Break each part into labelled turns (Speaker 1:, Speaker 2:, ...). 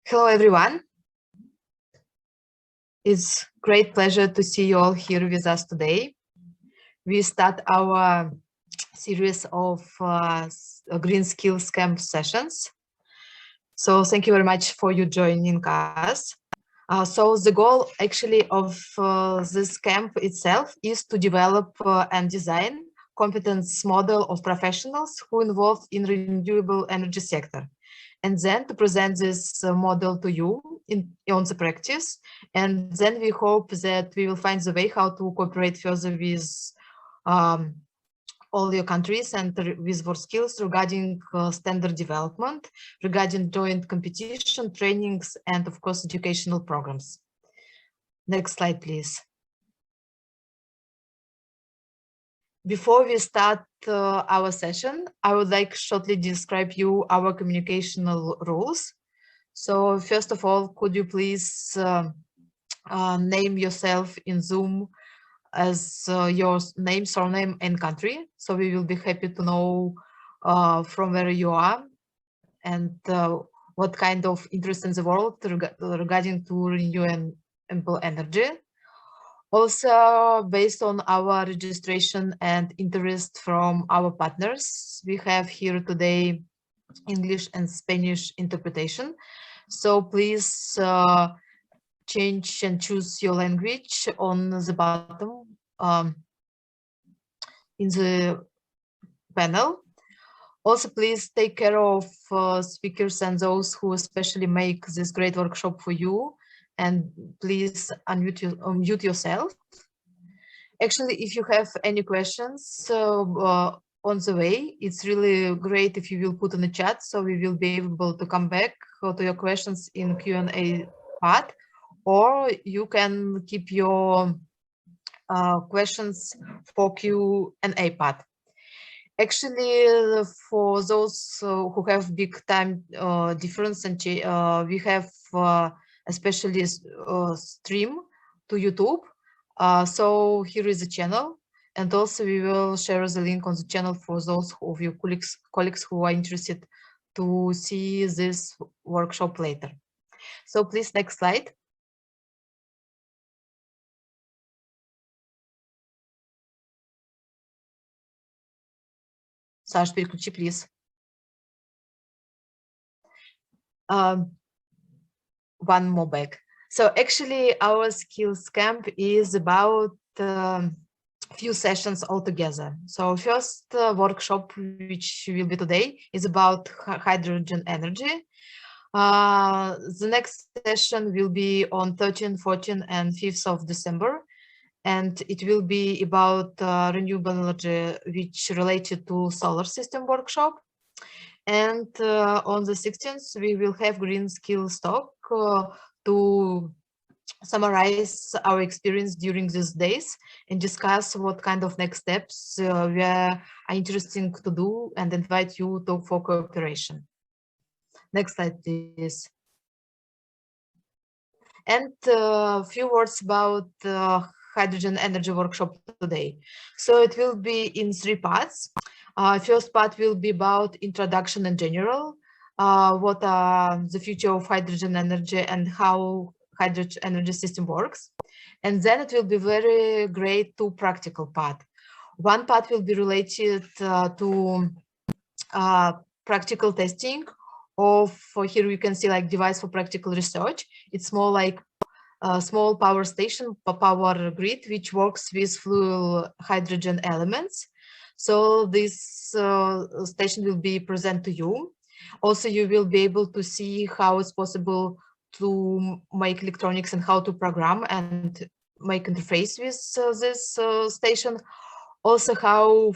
Speaker 1: Hello, everyone. It's great pleasure to see you all here with us today. We start our series of Green Skills Camp sessions. So thank you very much for you joining us. So the goal actually of this camp itself is to develop and design competence model of professionals who involved in renewable energy sector, and then to present this model to you on the practice. And then we hope that we will find the way how to cooperate further with all your countries and with work skills regarding standard development, regarding joint competition, trainings, and of course, educational programs. Next slide, please. Before we start our session, I would like shortly describe you our communicational rules. So first of all, could you please name yourself in Zoom as your name, surname, and country. So we will be happy to know from where you are and what kind of interest in the world regarding to renewable energy. Also, based on our registration and interest from our partners, we have here today English and Spanish interpretation. So please change and choose your language on the bottom in the panel. Also, please take care of speakers and those who especially make this great workshop for you. And please unmute yourself. Actually, if you have any questions on the way, it's really great if you will put in the chat, so we will be able to come back to your questions in Q&A part, or you can keep your questions for Q&A part. Actually, for those who have big time difference, and we have especially stream to YouTube. So here is the channel, and also we will share the link on the channel for those of your colleagues who are interested to see this workshop later. So please, next slide. Саш, переключи, please. One more back. So actually, our skills camp is about few sessions altogether. So first workshop, which will be today, is about hydrogen energy. The next session will be on 13th, 14th, and 5th of December. And it will be about renewable energy, which related to solar system workshop. And on the 16th, we will have green skills talk to summarize our experience during these days and discuss what kind of next steps we are interesting to do and invite you to for cooperation. Next slide, please. And a few words about hydrogen energy workshop today. So it will be in 3 parts. First part will be about introduction in general, what are the future of hydrogen energy and how hydrogen energy system works. And then it will be very great to practical part. One part will be related to practical testing of, here you can see like device for practical research. It's more like a small power station, power grid, which works with fuel hydrogen elements. So this station will be present to you. Also, you will be able to see how it's possible to make electronics and how to program and make interface with this station. Also, how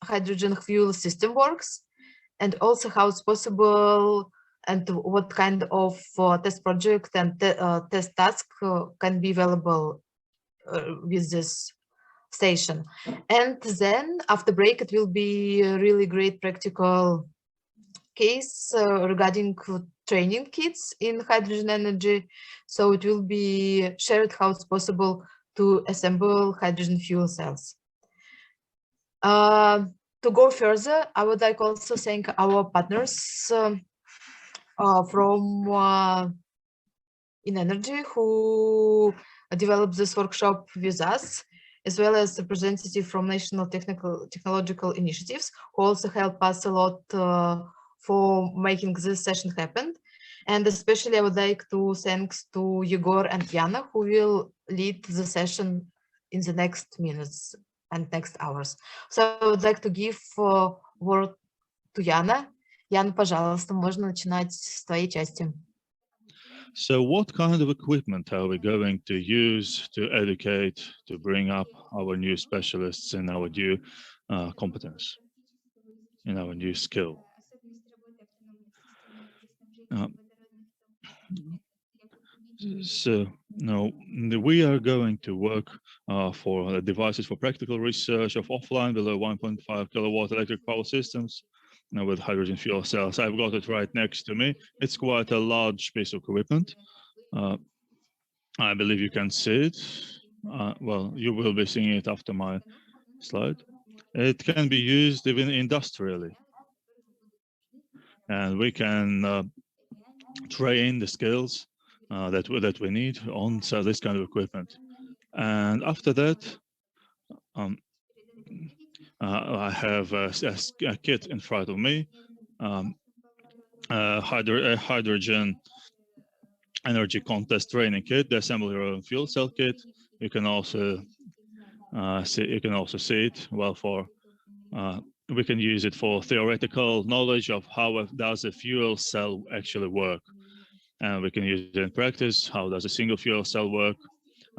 Speaker 1: hydrogen fuel system works, and also how it's possible and what kind of test project and test task can be available with this station. And then after break, it will be a really great practical case regarding training kits in hydrogen energy. So it will be shared how it's possible to assemble hydrogen fuel cells. To go further, I would like also thank our partners from in Energy who developed this workshop with us, as well as representative from National Technological Initiatives, who also helped us a lot for making this session happen. And especially I would like to thanks to Yegor and Yana, who will lead the session in the next minutes and next hours. So I would like to give word to Яна. Яна, пожалуйста, можно начинать с твоей части.
Speaker 2: So what kind of equipment are we going to use to educate, to bring up our new specialists in our new competence, in our new skill? So now we are going to work for devices for practical research of offline below 1.5 kilowatt electric power systems with hydrogen fuel cells. I've got it right next to me. It's quite a large piece of equipment. I believe you can see it. Well, you will be seeing it after my slide. It can be used even industrially. And we can train the skills that we need on this kind of equipment. And after that, I have a kit in front of me, hydrogen energy contest training kit, the assembly your own fuel cell kit. You can also see it. Well, we can use it for theoretical knowledge of how does a fuel cell actually work, and we can use it in practice. How does a single fuel cell work?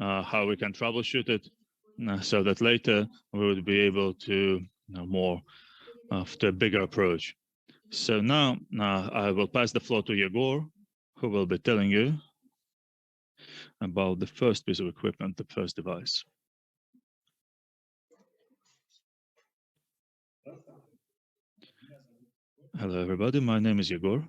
Speaker 2: How we can troubleshoot it, so that later we would be able to more to a bigger approach. So now I will pass the floor to Yegor, who will be telling you about the first piece of equipment, the first device. Hello, everybody. My name is Yegor.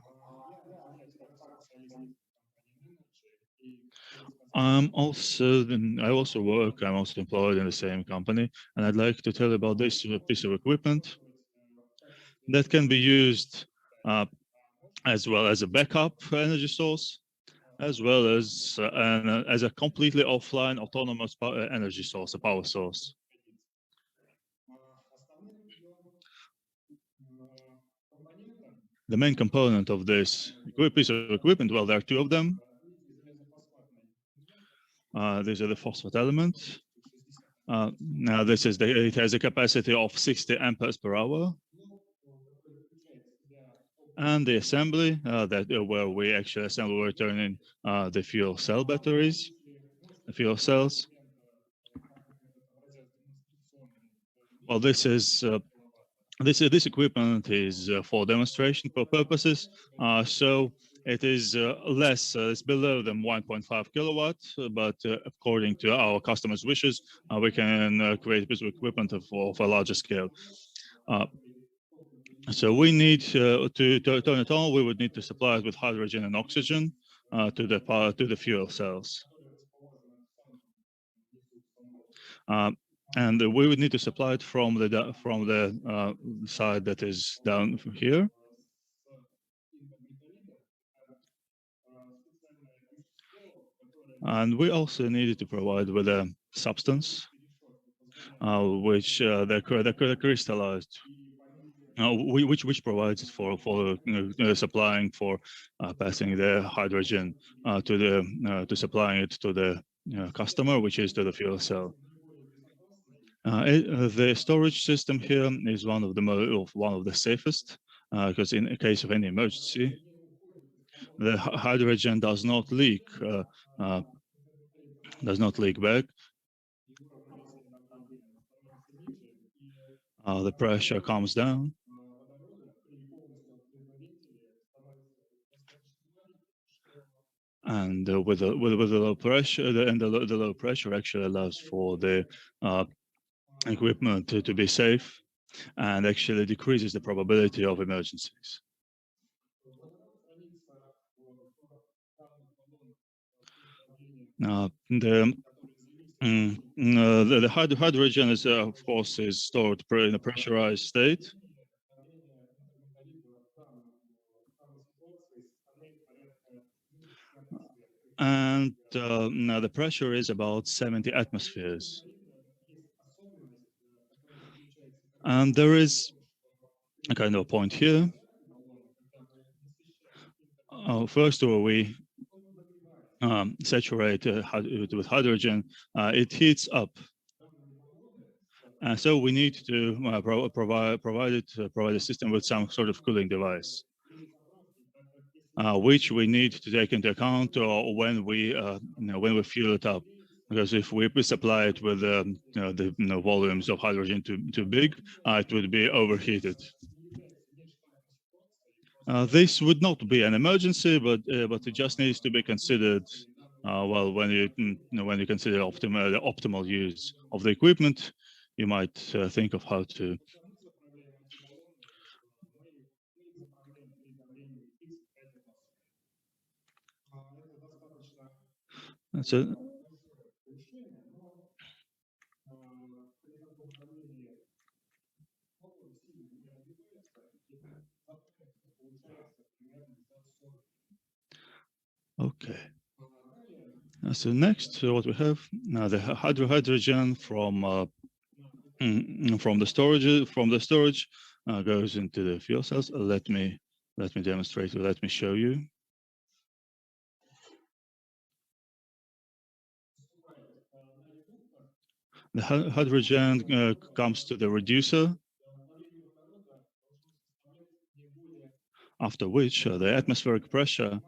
Speaker 2: I also work, I'm also employed in the same company, and I'd like to tell you about this piece of equipment that can be used as well as a backup energy source, as well as a completely offline autonomous energy source, a power source. The main component of this piece of equipment, well, there are two of them. These are the phosphate elements. Now it has a capacity of 60 amperes per hour. And the assembly where we actually assemble, we're turning the fuel cell batteries, the fuel cells. Well, this equipment is for demonstration purposes. So it is less, it's below than 1.5 kilowatts, but according to our customers' wishes, we can create a piece of equipment of a larger scale. So we need to turn it on. We would need to supply it with hydrogen and oxygen to the fuel cells, and we would need to supply it from the side that is down here. And we also needed to provide with a substance which they're crystallized. Which provides it for supplying, for passing the hydrogen to supplying it to the customer, which is to the fuel cell. The storage system here is one of the safest, because in case of any emergency, the hydrogen does not leak back. The pressure comes down. And with the low pressure, the low pressure actually allows for the equipment to be safe, and actually decreases the probability of emergencies. The hydrogen is, of course, is stored in a pressurized state. and now the pressure is about 70 atmospheres. And there is a kind of a point here. First of all, we saturate with hydrogen, it heats up. So we need to provide a system with some sort of cooling device, which we need to take into account when we fuel it up. Because if we supply it with the volumes of hydrogen too big, it would be overheated. This would not be an emergency, but it just needs to be considered. Well, when you consider the optimal use of the equipment, you might think of how to. So, okay. So next, what we have the hydrogen from the storage goes into the fuel cells. Let me demonstrate. Let me show you. The hydrogen comes to the reducer, after which the atmospheric pressure,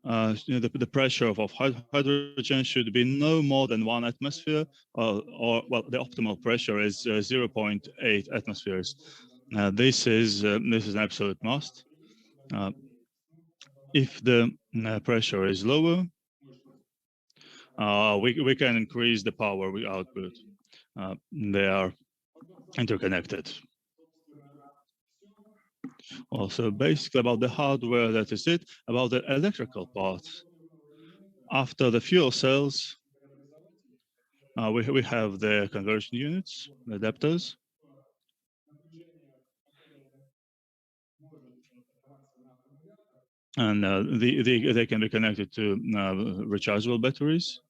Speaker 2: the pressure of hydrogen should be no more than 1 atmosphere, or well, the optimal pressure is 0.8 atmospheres. This is an absolute must. If the pressure is lower, we can increase the power we output. They are interconnected. Also, basically about the hardware, that is it. About the electrical part, after the fuel cells, we have the conversion units, the adapters. And they can be connected to rechargeable batteries.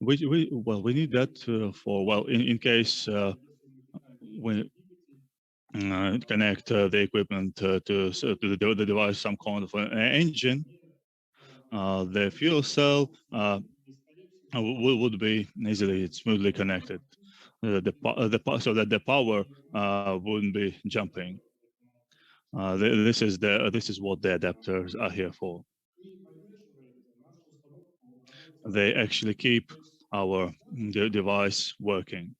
Speaker 2: We need that for, in case we connect the equipment to the device, some kind of an engine. The fuel cell would be easily, smoothly connected, so that the power wouldn't be jumping. This is what the adapters are here for. They actually keep our device working.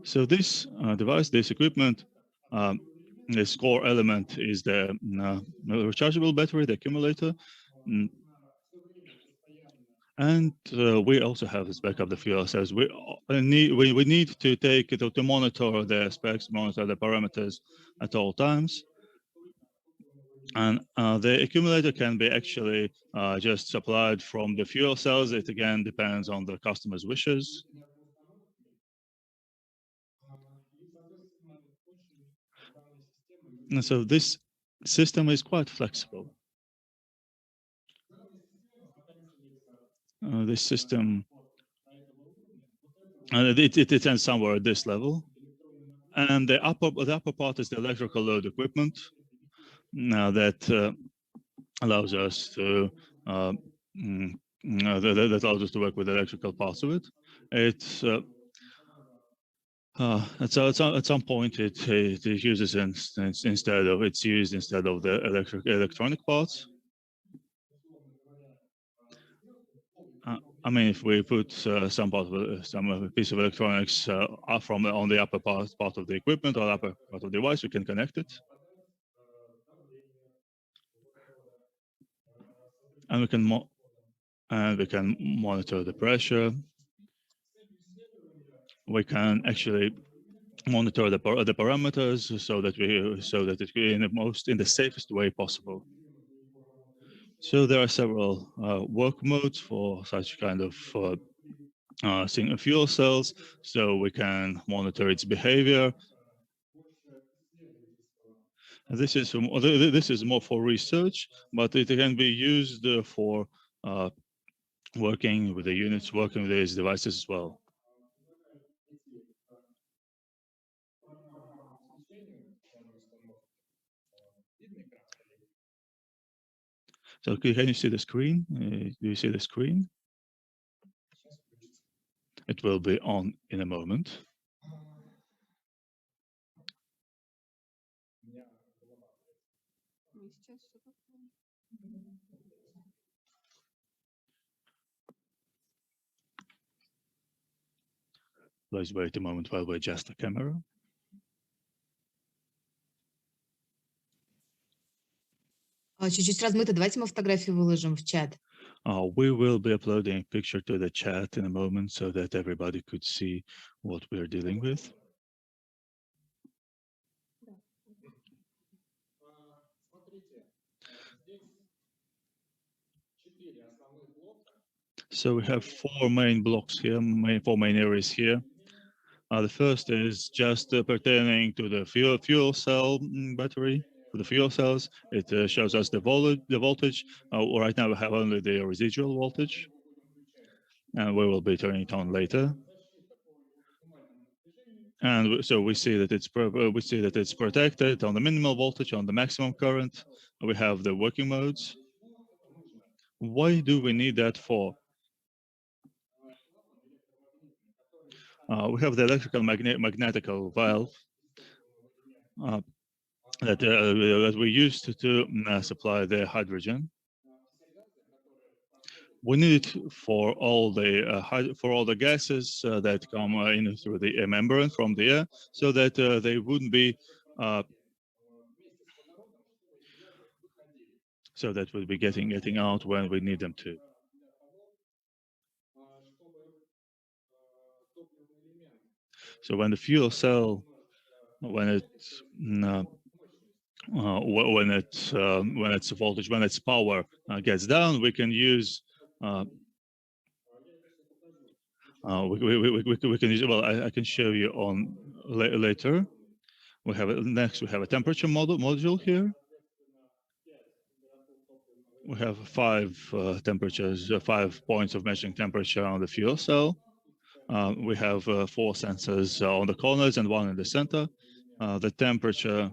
Speaker 2: So this device, this equipment, this core element is the rechargeable battery, the accumulator. And we also have this backup the fuel cells. We need to take it to monitor the specs, monitor the parameters at all times. And the accumulator can be actually just supplied from the fuel cells. It again depends on the customer's wishes. And so this system is quite flexible. This system, it ends somewhere at this level. And the upper part is the electrical load equipment. Now that allows us to that allows us to work with electrical parts of it. It's at some point it uses instead of the electronic parts. I mean, if we put some piece of electronics on the upper part of the equipment or upper part of the device, we can connect it, and we can monitor the pressure. We can actually monitor the parameters so that in the safest way possible. So there are several work modes for such kind of single fuel cells, so we can monitor its behavior. This is more for research, but it can be used for working with the units, working with these devices as well. So can you see the screen? Do you see the screen? It will be on in a moment. Please wait a moment while we adjust the camera.
Speaker 1: Чуть-чуть размыто. Давайте мы фотографию выложим в чат.
Speaker 2: We will be uploading a picture to the chat in a moment so that everybody could see what we're dealing with. So we have four main blocks here, four main areas here. The first is just pertaining to the fuel cell battery, for the fuel cells. It shows us the voltage. Right now we have only the residual voltage, and we will be turning it on later. And so we see that it's protected on the minimal voltage, on the maximum current. We have the working modes. Why do we need that for? We have the electrical magnetical valve that we used to supply the hydrogen. We need it for all the gases that come in through the membrane from the air, so that they wouldn't be so that we'll be getting out when we need them to. So when the fuel cell, when its voltage, when its power gets down, we can use. We can use. Well, I can show you on later. We have next. We have a temperature module here. We have five temperatures, 5 points of measuring temperature on the fuel cell. We have 4 sensors on the corners and 1 in the center. The temperature.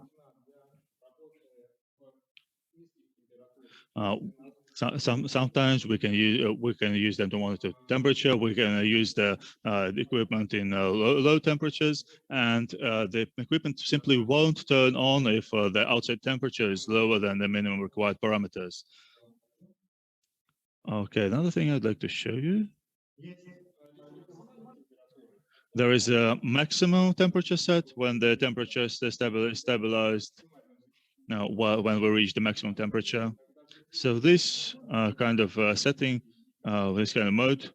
Speaker 2: Sometimes we can use them to monitor temperature. We can use the equipment in low temperatures, and the equipment simply won't turn on if the outside temperature is lower than the minimum required parameters. Okay, another thing I'd like to show you. There is a maximum temperature set when the temperature is stabilized. Now, when we reach the maximum temperature. So this kind of setting, this kind of mode,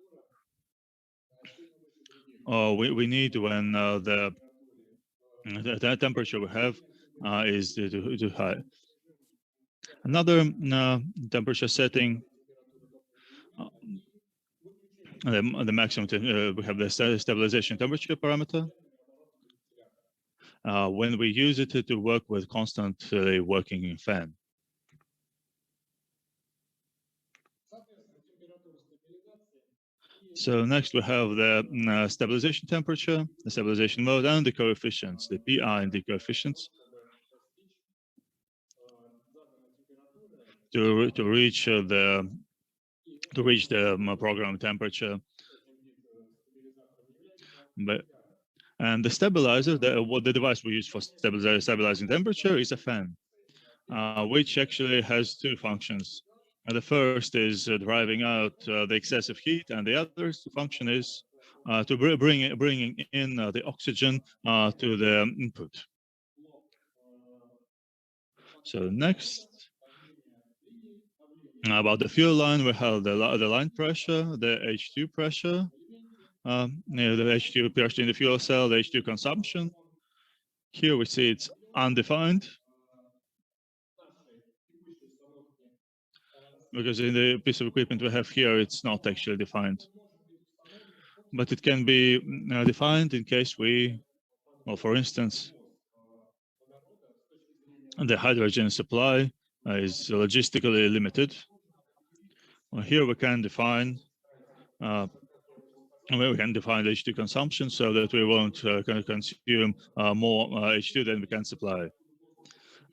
Speaker 2: we need when the temperature we have is too high. Another temperature setting, the maximum, we have the stabilization temperature parameter. When we use it to work with constantly working fan. So next we have the stabilization temperature, the stabilization mode, and the coefficients, the PI and the coefficients. To reach the program temperature. And the stabilizer, the device we use for stabilizing temperature is a fan, which actually has 2 functions. The first is driving out the excessive heat, and the other function is to bringing in the oxygen to the input. So next, about the fuel line, we have the line pressure, the H2 pressure, the H2 pressure in the fuel cell, the H2 consumption. Here we see it's undefined, because in the piece of equipment we have here, it's not actually defined. But it can be defined in case we, well, for instance, the hydrogen supply is logistically limited. Here we can define the H2 consumption so that we won't consume more H2 than we can supply.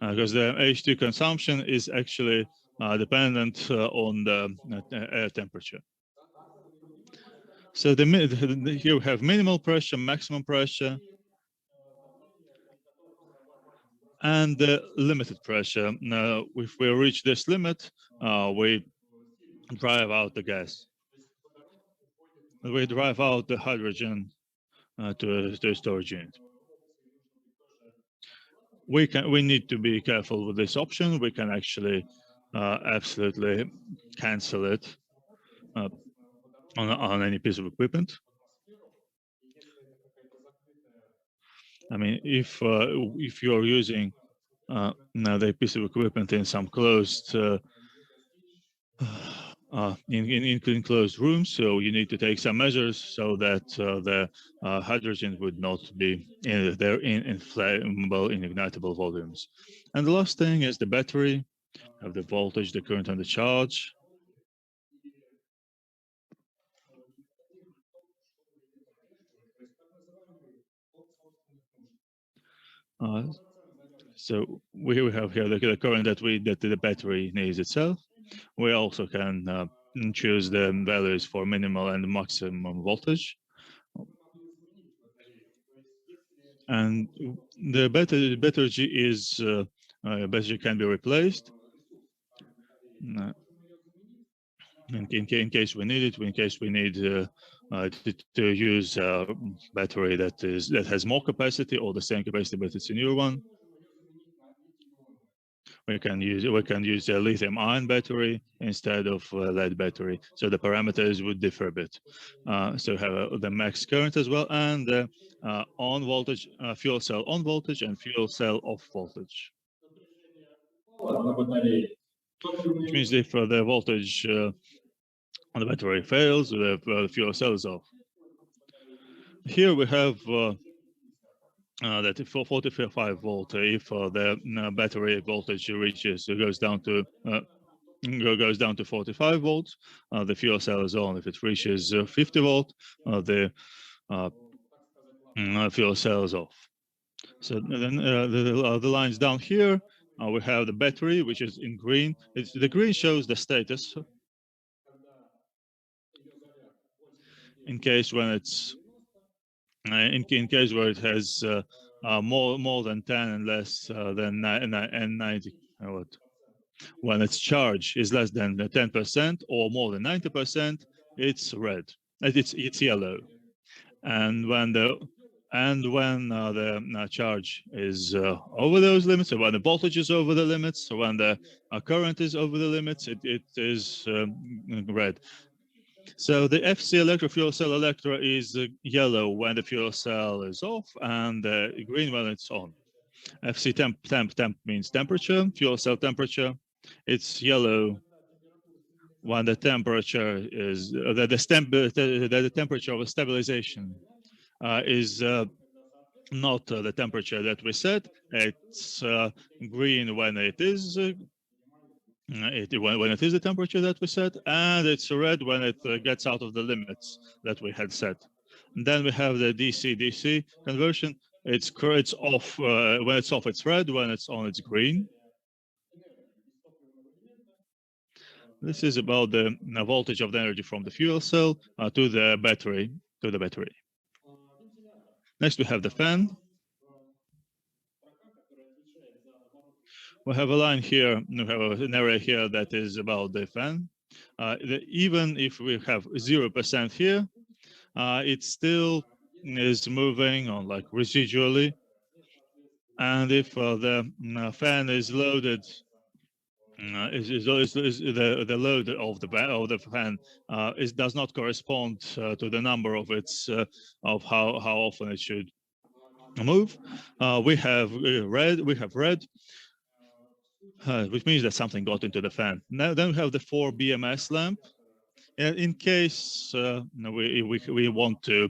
Speaker 2: Because the H2 consumption is actually dependent on the air temperature. So here we have minimal pressure, maximum pressure, and the limited pressure. Now, if we reach this limit, we drive out the gas. We drive out the hydrogen to a storage unit. We need to be careful with this option. We can actually absolutely cancel it on any piece of equipment. I mean, if you are using the piece of equipment in some closed in closed rooms, so you need to take some measures so that the hydrogen would not be there in inflammable, ignitable volumes. And the last thing is the battery, have the voltage, the current, and the charge. So we have here the current that the battery needs itself. We also can choose the values for minimal and maximum voltage. And the battery battery can be replaced in case we need it. In case we need to use a battery that has more capacity or the same capacity but it's a newer one. We can use a lithium-ion battery instead of a lead battery. So the parameters would differ a bit. So have the max current as well, and the on voltage, fuel cell on voltage, and fuel cell off voltage. Which means if the voltage on the battery fails, the fuel cell is off. Here we have that for 45 volt, if the battery voltage goes down to 45 volts, the fuel cell is on. If it reaches 50 volt, the fuel cell is off. So then the lines down here, we have the battery, which is in green. The green shows the status. In case when it's in case where it has more than 10 and less than 90, when its charge is less than 10% or more than 90%, it's red. It's yellow. And when the charge is over those limits, or when the voltage is over the limits, or when the current is over the limits, it is red. So the FC fuel cell electro is yellow when the fuel cell is off, and green when it's on. FC temp means temperature, fuel cell temperature. It's yellow when the temperature is the temperature of a stabilization is not the temperature that we set. It's green when it is. When it is the temperature that we set, and it's red when it gets out of the limits that we had set. And then we have the DC-DC conversion. It's off. When it's off, it's red. When it's on, it's green. This is about the voltage of the energy from the fuel cell to the battery. Next, we have the fan. We have a line here, we have an area here that is about the fan. Even if we have 0% here, it still is moving on like residually. And if the fan is loaded, the load of the fan does not correspond to the number of its of how often it should move. We have red. Which means that something got into the fan. Now, then we have the 4 BMS lamp. In case we want to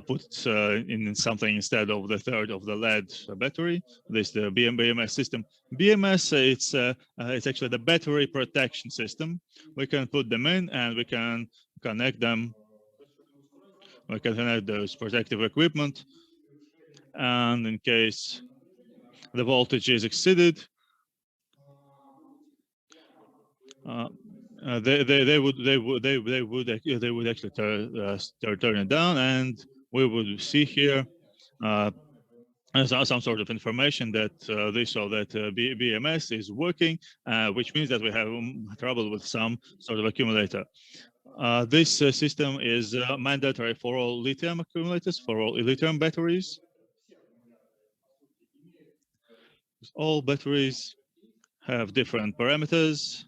Speaker 2: put in something instead of the third of the lead battery, this the BMS system. BMS it's actually the battery protection system. We can put them in and we can connect them. We can connect those protective equipment, and in case the voltage is exceeded, they would actually turn it down, and we would see here some sort of information that BMS is working, which means that we have trouble with some sort of accumulator. This system is mandatory for all lithium accumulators, for all lithium batteries. All batteries have different parameters,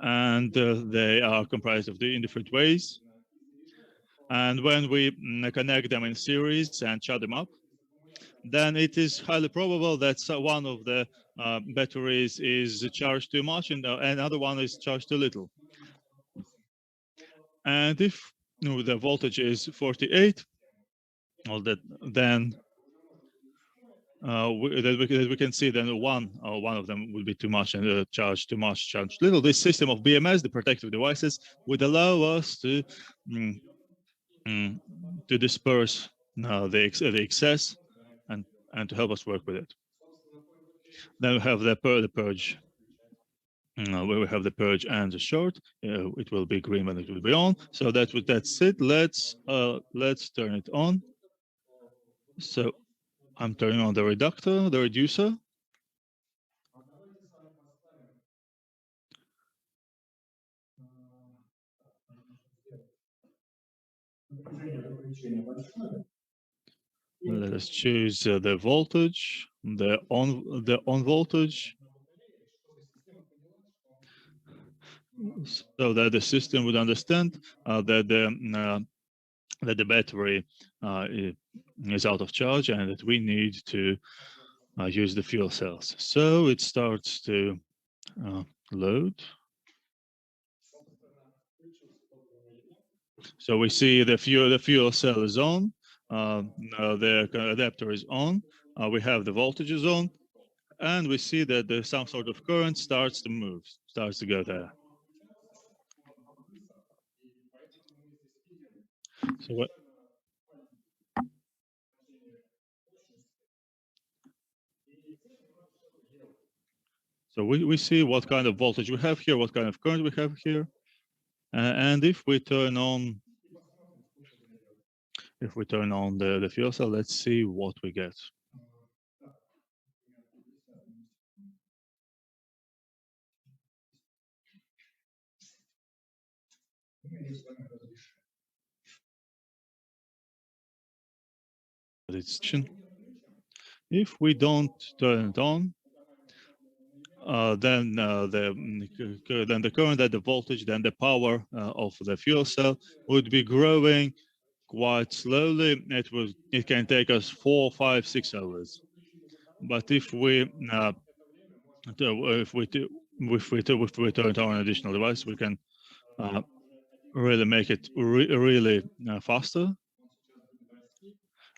Speaker 2: and they are comprised of in different ways. And when we connect them in series and charge them up, then it is highly probable that one of the batteries is charged too much and another one is charged too little. And if the voltage is 48, well, then we can see then one of them will be too much and charged too much, charged little. This system of BMS, the protective devices, would allow us to disperse the excess and to help us work with it. Then we have the purge. Where we have the purge and the short, it will be green when it will be on. So that's it. Let's turn it on. So I'm turning on the reducer. Let us choose the voltage, the on voltage, so that the system would understand that the battery is out of charge and that we need to use the fuel cells. So it starts to load. So we see the fuel cell is on, the adapter is on, we have the voltages on, and we see that some sort of current starts to move, starts to go there. So what? So we see what kind of voltage we have here, what kind of current we have here, and if we turn on the fuel cell, let's see what we get. If we don't turn it on, then the current, the voltage, then the power of the fuel cell would be growing quite slowly. It can take us 4, 5, 6 hours. But if we turn on an additional device, we can really make it really faster.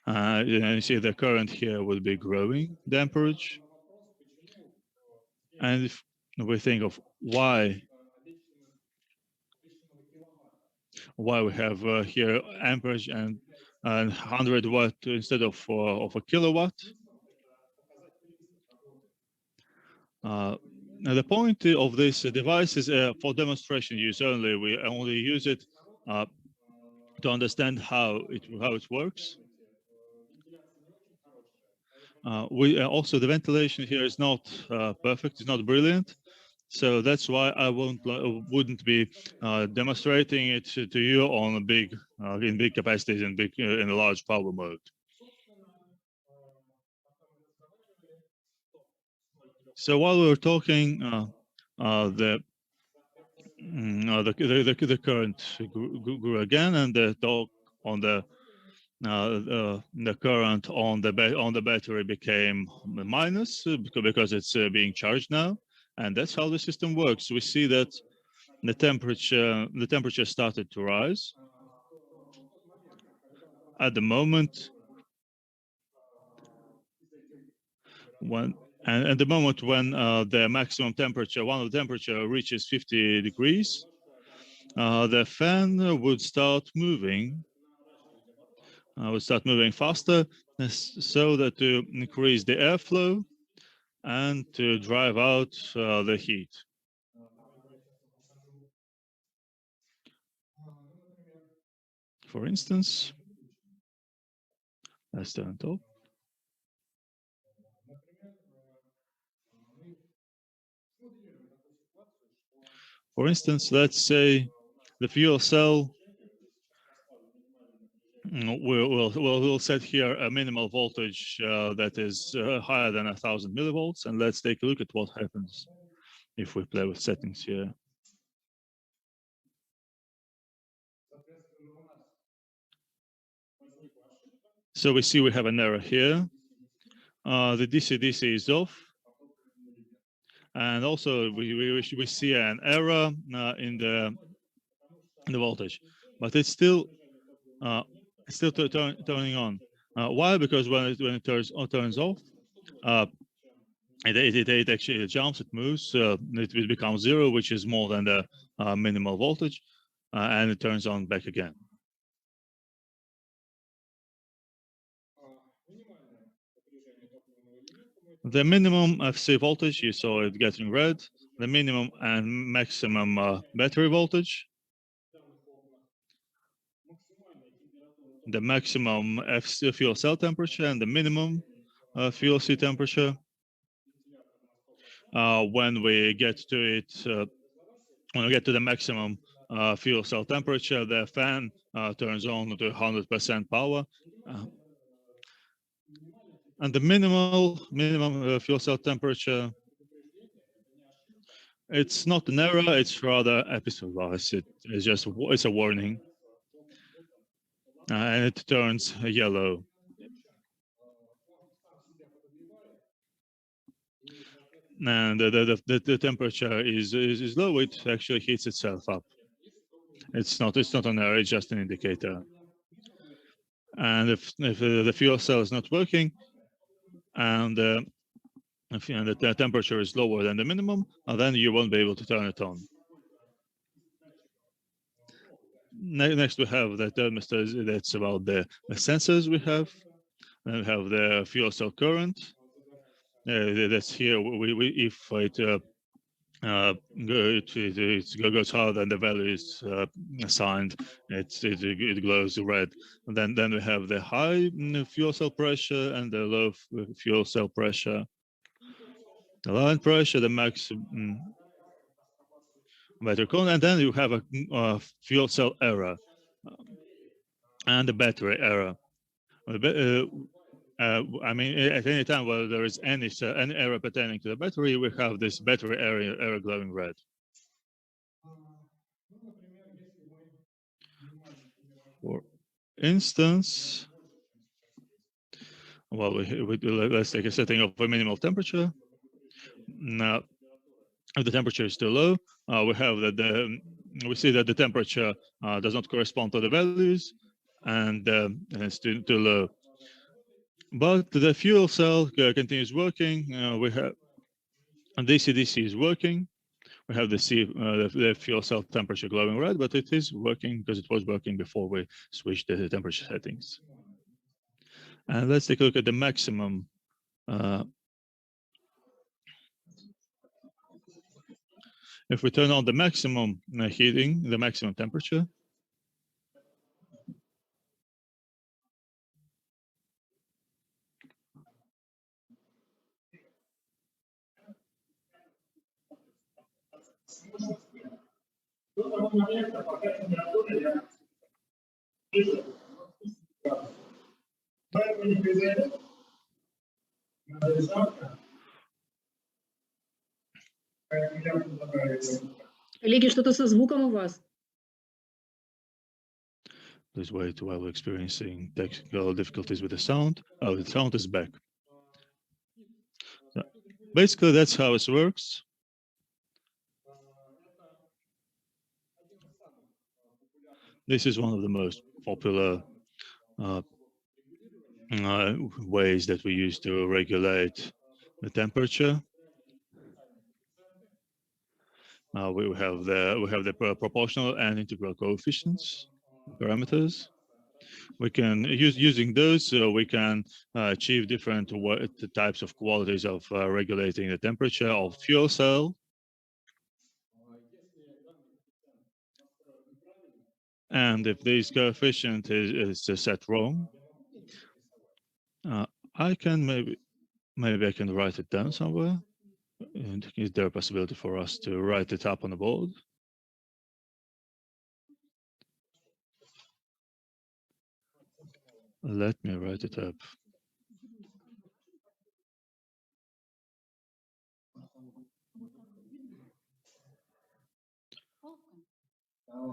Speaker 2: You see the current here will be growing, the amperage. And if we think of why we have here amperage and 100 watt instead of a kilowatt. Now the point of this device is for demonstration use only. We only use it to understand how it works. Also the ventilation here is not perfect. It's not brilliant. So that's why I wouldn't be demonstrating it to you on a in big capacities in a large power mode. So while we were talking, the current grew again, and the talk on the current on the battery became minus because it's being charged now, and that's how the system works. We see that the temperature started to rise. At the moment when the maximum temperature, one of the temperature reaches 50 degrees, the fan would start moving faster, so that to increase the airflow and to drive out the heat. For instance, let's turn it off. For instance, let's say the fuel cell, we'll set here a minimal voltage that is higher than 1000 millivolts, and let's take a look at what happens if we play with settings here. So we see we have an error here. The DC-DC is off. And also we see an error in the voltage, but it's still turning on. Why? Because when it turns off, it actually jumps, it moves, it becomes 0, which is more than the minimal voltage, and it turns on back again. The minimum FC voltage, you saw it getting red, the minimum and maximum battery voltage, the maximum FC fuel cell temperature, and the minimum fuel C temperature. When we get to it, when we get to the maximum fuel cell temperature, the fan turns on to 100% power. And the minimum fuel cell temperature, it's not an error, it's rather episode-wise. It's a warning. And it turns yellow. And the temperature is low, it actually heats itself up. It's not an error, it's just an indicator. And if the fuel cell is not working, and if the temperature is lower than the minimum, then you won't be able to turn it on. Next, we have the thermostat. That's about the sensors we have. And we have the fuel cell current. That's here. If it goes higher than the value is assigned, it glows red. And then we have the high fuel cell pressure and the low fuel cell pressure. The line pressure, the maximum battery current, and then you have a fuel cell error and a battery error. I mean, at any time where there is any error pertaining to the battery, we have this battery error glowing red. For instance, well, let's take a setting of a minimal temperature. Now, if the temperature is too low, we have that we see that the temperature does not correspond to the values, and it's too low. But the fuel cell continues working. We have DC-DC is working. We have the fuel cell temperature glowing red, but it is working because it was working before we switched the temperature settings. And let's take a look at the maximum. If we turn on the maximum heating, the maximum temperature,
Speaker 3: Коллеги, что-то со звуком у вас.
Speaker 2: Please wait while we're experiencing technical difficulties with the sound. Oh, the sound is back. So basically, that's how it works. This is one of the most popular ways that we use to regulate the temperature. We have the proportional and integral coefficients parameters. We can using those, we can achieve different types of qualities of regulating the temperature of fuel cell. And if this coefficient is set wrong, I can maybe I can write it down somewhere. And is there a possibility for us to write it up on the board? Let me write it up.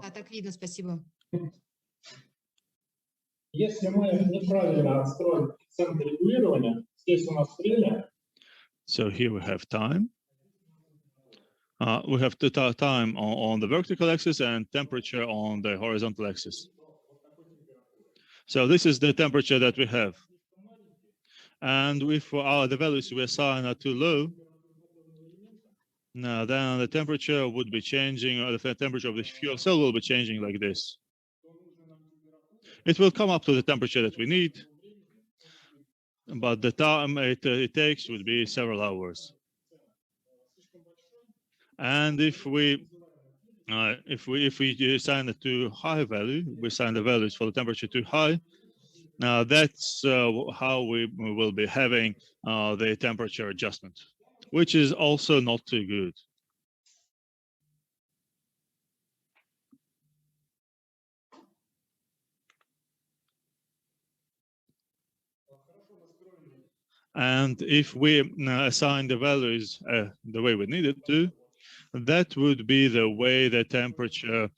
Speaker 1: Да, так видно, спасибо.
Speaker 4: Если мы неправильно отстроим центр регулирования, здесь у нас время.
Speaker 2: So here we have time. We have the time on the vertical axis and temperature on the horizontal axis. So this is the temperature that we have. And if the values we assign are too low, now then the temperature would be changing, or the temperature of the fuel cell will be changing like this. It will come up to the temperature that we need, but the time it takes would be several hours. And if we assign it to high value, we assign the values for the temperature too high. Now that's how we will be having the temperature adjustment, which is also not too good. And if we assign the values the way we need it to, that would be the way the temperature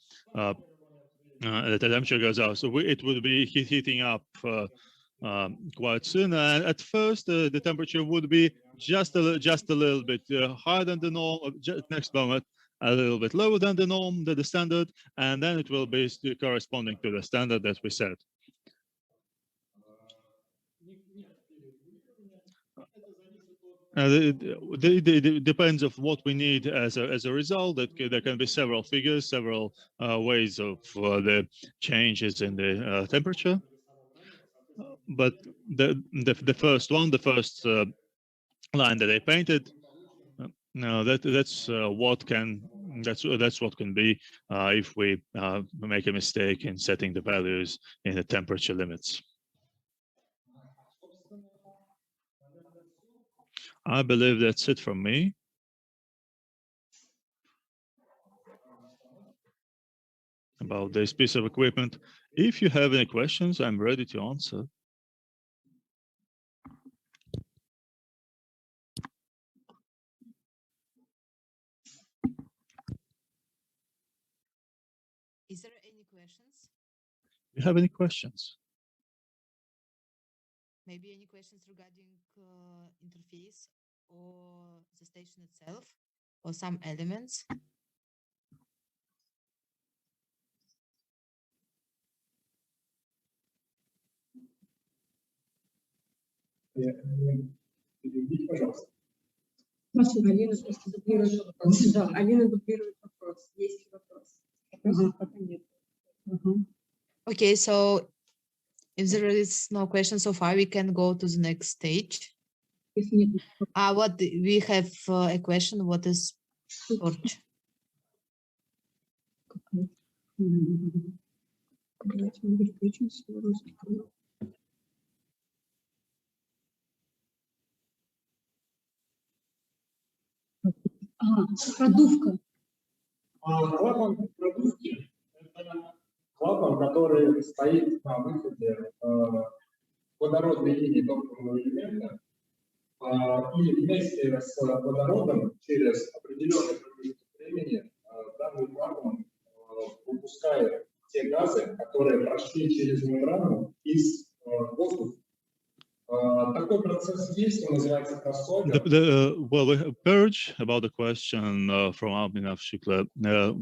Speaker 2: goes out. So it would be heating up quite soon. And at first, the temperature would be just a little bit higher than the norm. Next moment, a little bit lower than the norm, the standard, and then it will be corresponding to the standard that we set. It depends of what we need as a result. There can be several figures, several ways of the changes in the temperature. But the first one, the first line that I painted, no, that's what can be if we make a mistake in setting the values in the temperature limits. I believe that's it from me. About this piece of equipment. If you have any questions, I'm ready to answer.
Speaker 1: Is there any questions?
Speaker 2: Do you have any questions?
Speaker 1: Maybe any questions regarding interface or the station itself or some elements?
Speaker 3: Прошу, Алина просто дублирует вопрос. Да, Алина дублирует вопрос. Есть вопрос? Пока нет.
Speaker 1: Okay, so if there is no question so far, we can go to the next stage.
Speaker 3: Если нет,
Speaker 1: What we have a question. What is torch?
Speaker 3: давайте мы переключим свой русский канал. Продувка.
Speaker 4: Клапан продувки – это клапан, который стоит на выходе водородной линии топливного элемента, и вместе с водородом через определенный промежуток времени данный клапан выпускает те газы, которые прошли через мембрану из воздуха. такой процесс есть, он называется кроссовер.
Speaker 2: Well, we have purge, about the question from Abhinav Shukla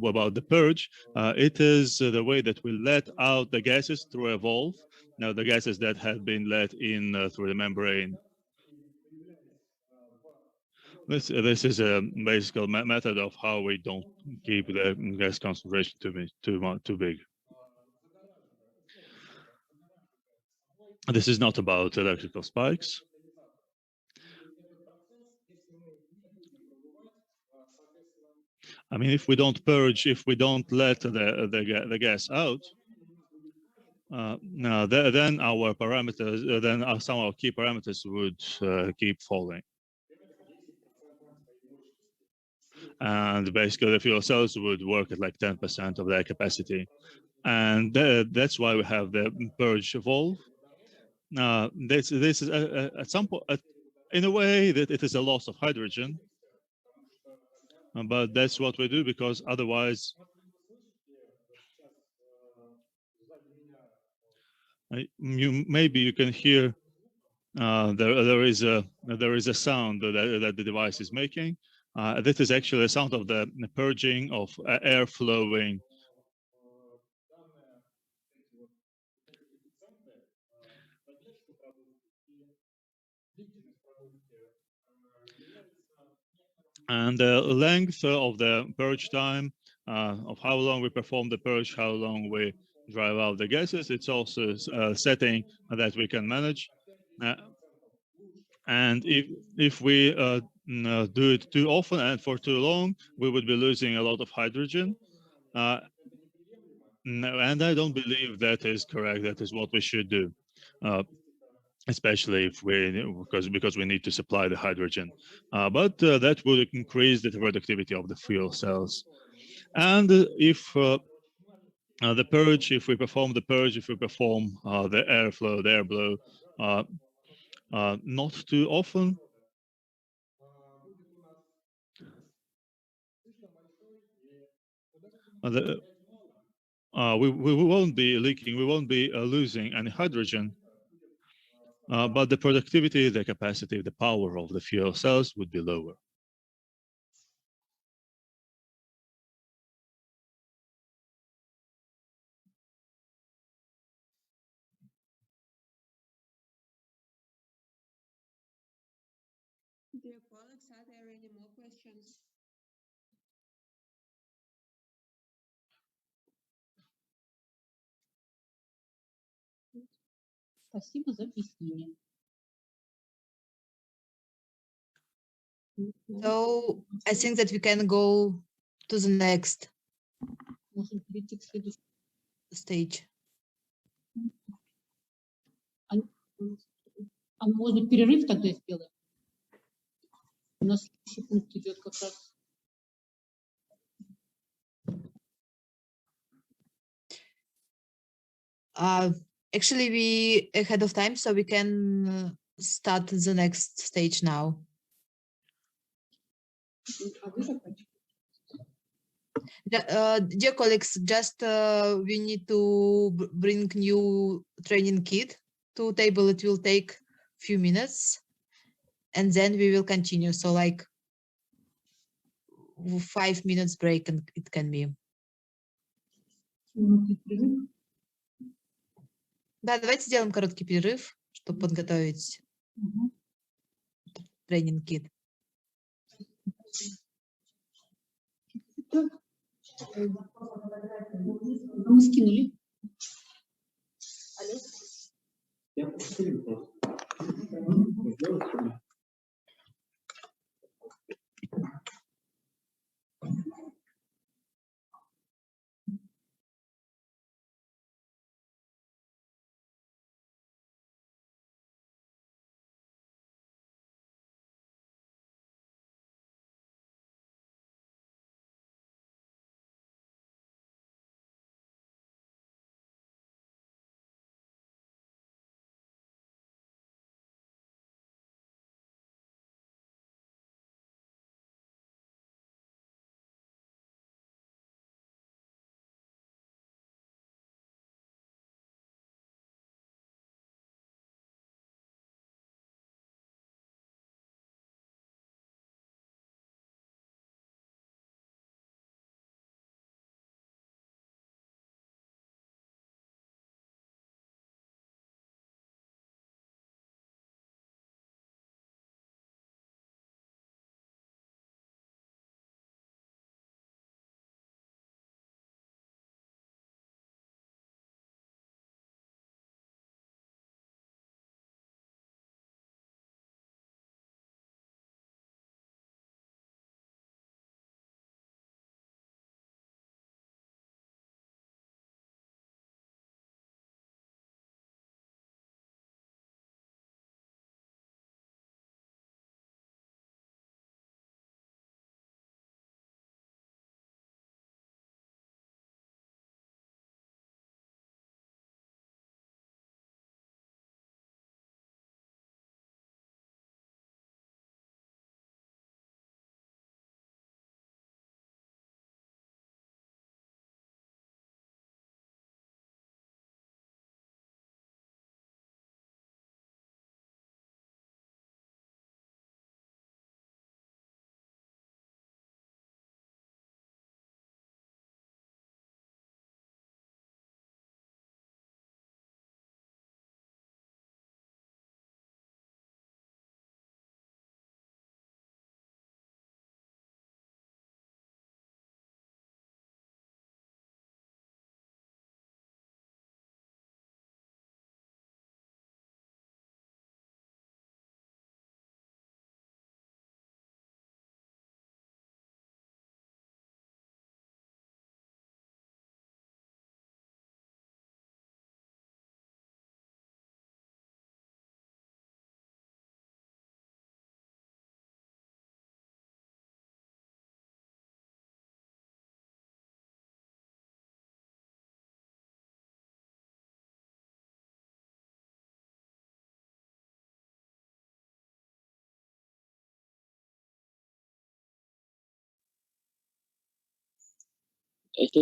Speaker 2: about the purge. It is the way that we let out the gases through a valve. Now, the gases that have been let in through the membrane. This is a basic method of how we don't keep the gas concentration too big. This is not about electrical spikes. I mean, if we don't purge, if we don't let the gas out, then our parameters, then some of our key parameters would keep falling. And basically the fuel cells would work at like 10% of their capacity. And that's why we have the purge valve. This is at some point, in a way, that it is a loss of hydrogen, but that's what we do because otherwise, maybe you can hear there is a sound that the device is making. That is actually a sound of the purging of air flowing. And the length of the purge time, of how long we perform the purge, how long we drive out the gases, it's also a setting that we can manage. And if we do it too often and for too long, we would be losing a lot of hydrogen. No, and I don't believe that is correct. That is what we should do. Especially if because we need to supply the hydrogen, but that would increase the productivity of the fuel cells. And if the purge, if we perform the purge, if we perform the airflow, the airflow, not too often, we won't be leaking, we won't be losing any hydrogen. But the productivity, the capacity, the power of the fuel cells would be lower.
Speaker 3: Dear colleagues, are there any more questions?
Speaker 5: Спасибо за объяснение.
Speaker 1: So I think that we can go to the next
Speaker 5: Можем перейти к следующему.
Speaker 1: stage.
Speaker 5: А может перерыв тогда сделаем? У нас следующий пункт идет как раз.
Speaker 1: Actually, we ahead of time, so we can start the next stage now.
Speaker 3: А вы заканчиваете?
Speaker 1: Dear colleagues, just we need to bring new training kit to table. It will take few minutes, and then we will continue. So like 5 minutes break, and it can be.
Speaker 5: Перерыв.
Speaker 1: Да, давайте сделаем короткий перерыв, чтобы подготовить тренинг кит.
Speaker 5: Мы скинули.
Speaker 4: Я повторю просто.
Speaker 6: Это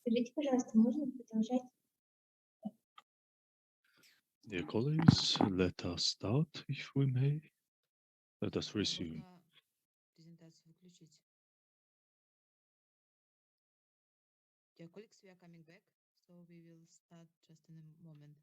Speaker 2: Dear colleagues, let us start, if we may. Let us resume.
Speaker 1: Можно презентацию выключить. Dear colleagues, we are coming back, so we will start just in a moment.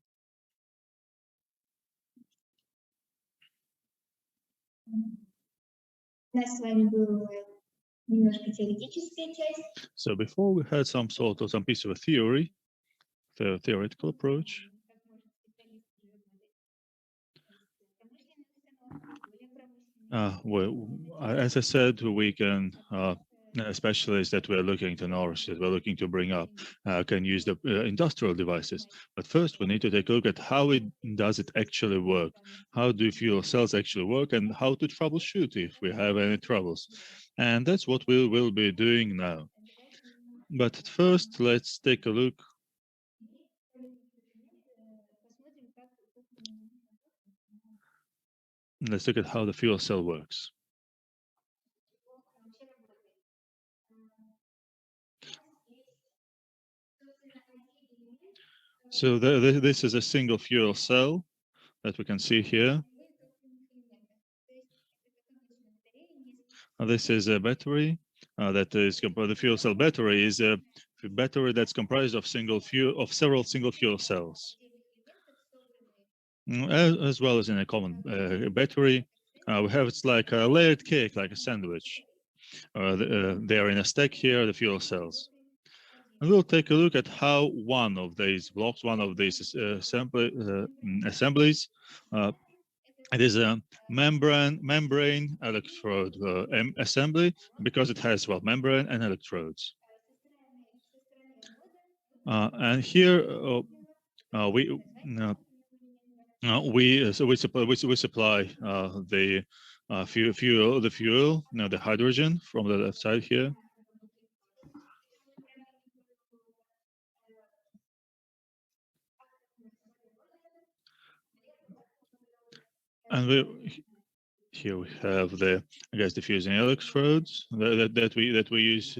Speaker 2: So before we had some piece of a theory, the theoretical approach. Well, as I said, we can specialists that we're looking to nourish, that we're looking to bring up, can use the industrial devices. But first, we need to take a look at how does it actually work? How do fuel cells actually work, and how to troubleshoot if we have any troubles? And that's what we will be doing now. But first, let's take a look. Let's look at how the fuel cell works. So this is a single fuel cell that we can see here. This is a battery that is the fuel cell battery is a battery that's comprised of several single fuel cells. As well as in a common battery, we have it's like a layered cake, like a sandwich. They're in a stack here, the fuel cells. And we'll take a look at how one of these blocks, one of these assemblies, it is a membrane electrode assembly because it has membrane and electrodes. And here we supply the fuel, the hydrogen from the left side here. And here we have the gas diffusing electrodes that we use.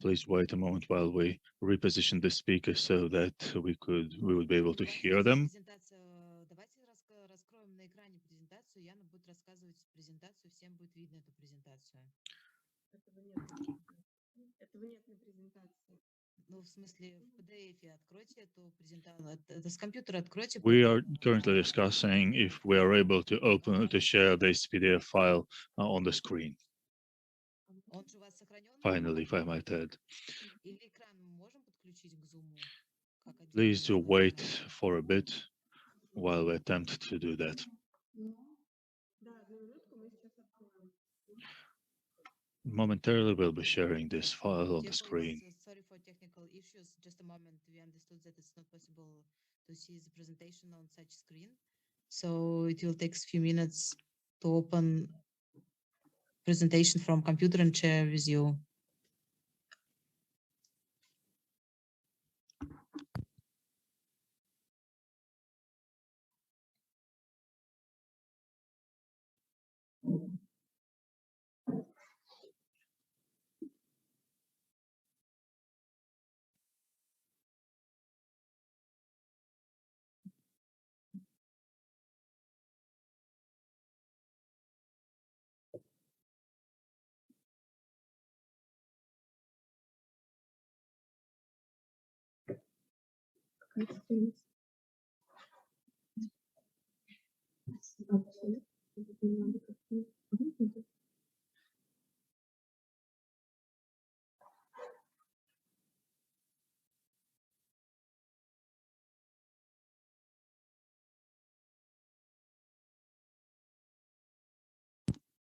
Speaker 2: Please wait a moment while we reposition the speaker so that we would be able to hear them.
Speaker 1: Давайте раскроем на экране презентацию. Яна будет рассказывать презентацию, всем будет видно эту презентацию. Этого нет на презентации. Ну, в смысле, в PDF откройте эту презентацию. Это с компьютера откройте.
Speaker 2: We are currently discussing if we are able to share this PDF file on the screen.
Speaker 1: Он же у вас сохранен?
Speaker 2: Finally, if I might add.
Speaker 1: Или экран мы можем подключить к Zoom?
Speaker 2: Please do wait for a bit while we attempt to do that. Momentarily, we'll be sharing this file on the screen.
Speaker 1: Sorry for technical issues. Just a moment. We understood that it's not possible to see the presentation on such screen. So it will take a few minutes to open presentation from computer and share with you.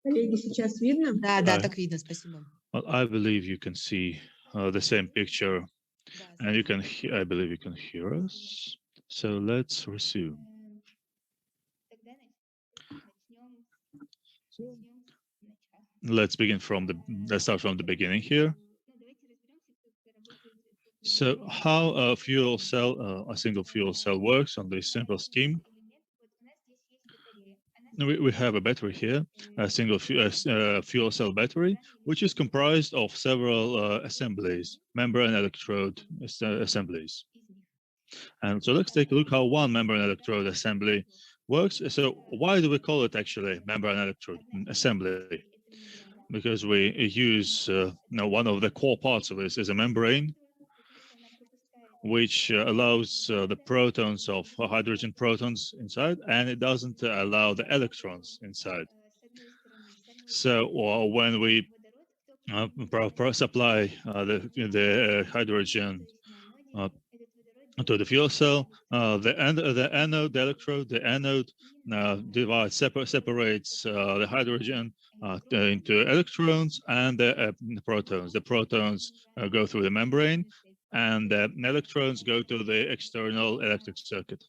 Speaker 3: Коллеги, сейчас видно?
Speaker 1: Да, так видно, спасибо.
Speaker 2: Well, I believe you can see the same picture, and you can. I believe you can hear us. So let's resume. Let's begin let's start from the beginning here. So how a single fuel cell works on this simple scheme. we have a battery here, a single fuel cell battery, which is comprised of several assemblies, membrane electrode assemblies. And so let's take a look how one membrane electrode assembly works. So why do we call it actually membrane electrode assembly? Because we use one of the core parts of this is a membrane, which allows the protons of hydrogen protons inside, and it doesn't allow the electrons inside. So when we supply the hydrogen to the fuel cell, the anode, the electrode, the anode separates the hydrogen into electrons and the protons. The protons go through the membrane, and the electrons go to the external electric circuit.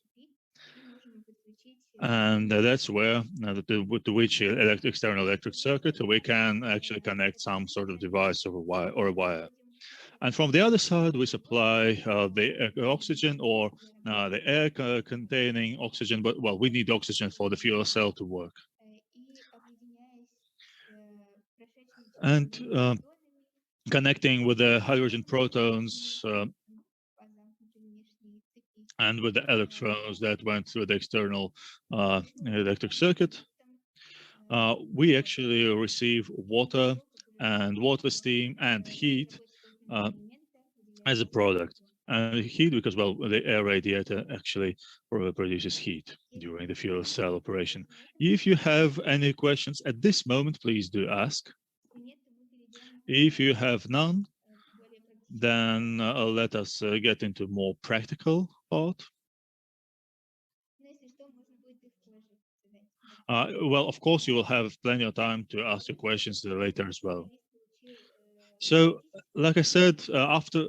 Speaker 2: And that's where, to which external electric circuit, we can actually connect some sort of device or a wire. And from the other side, we supply the oxygen or the air containing oxygen, but well, we need oxygen for the fuel cell to work. And connecting with the hydrogen protons and with the electrons that went through the external electric circuit, we actually receive water and water steam and heat as a product. And heat because, well, the air radiator actually produces heat during the fuel cell operation. If you have any questions at this moment, please do ask. If you have none, then let us get into more practical part. Well, of course, you will have plenty of time to ask your questions later as well. So, like I said, after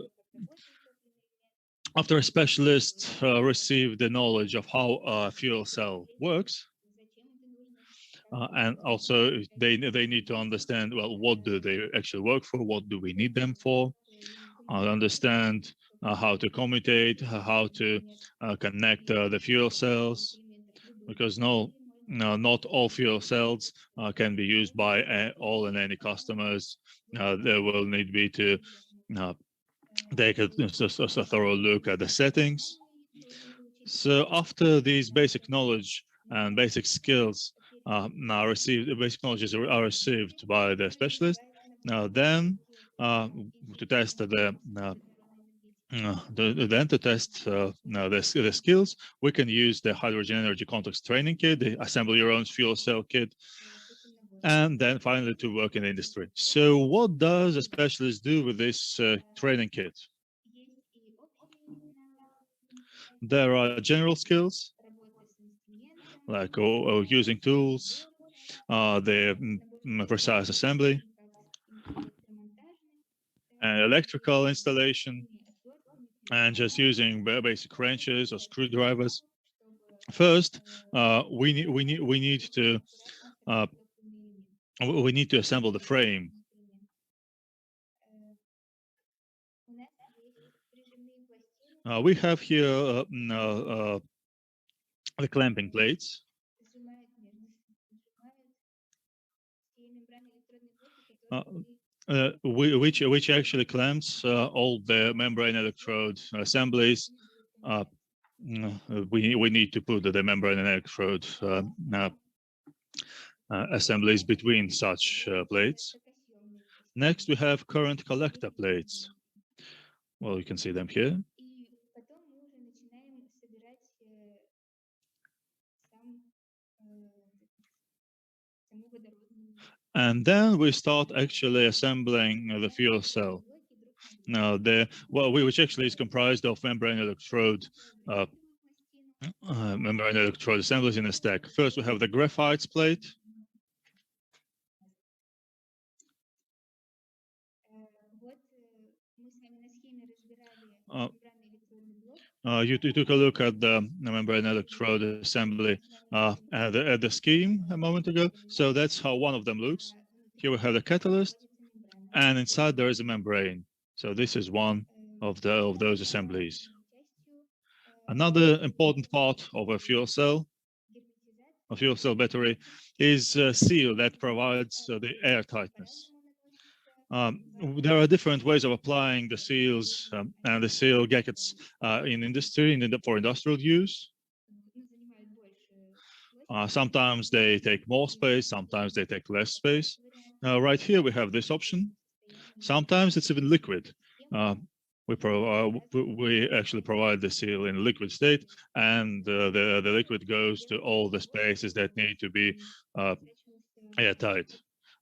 Speaker 2: a specialist received the knowledge of how a fuel cell works, and also they need to understand, well, what do they actually work for? What do we need them for? Understand how to commute, how to connect the fuel cells, because not all fuel cells can be used by all and any customers. There will need be to take a thorough look at the settings. So after these basic knowledge and basic skills basic knowledges are received by the specialist, then to test the skills, we can use the hydrogen energy context training kit, the assemble your own fuel cell kit, and then finally to work in the industry. So what does a specialist do with this training kit? There are general skills, like using tools, the precise assembly, and electrical installation, and just using basic wrenches or screwdrivers. First, we need to assemble the frame. We have here the clamping plates. Which actually clamps all the membrane electrode assemblies. We need to put the membrane electrode assemblies between such plates. Next, we have current collector plates. Well, you can see them here. And then we start actually assembling the fuel cell. Now, which actually is comprised of membrane electrode assemblies in a stack. First, we have the graphite plate. You took a look at the membrane electrode assembly at the scheme a moment ago. So that's how one of them looks. Here we have the catalyst, and inside there is a membrane. So this is one of those assemblies. Another important part of a fuel cell a fuel cell battery is a seal that provides the air tightness. There are different ways of applying the seals and the seal gaskets in industry, for industrial use. Sometimes they take more space, sometimes they take less space. Right here we have this option. Sometimes it's even liquid. We actually provide the seal in liquid state, and the liquid goes to all the spaces that need to be airtight,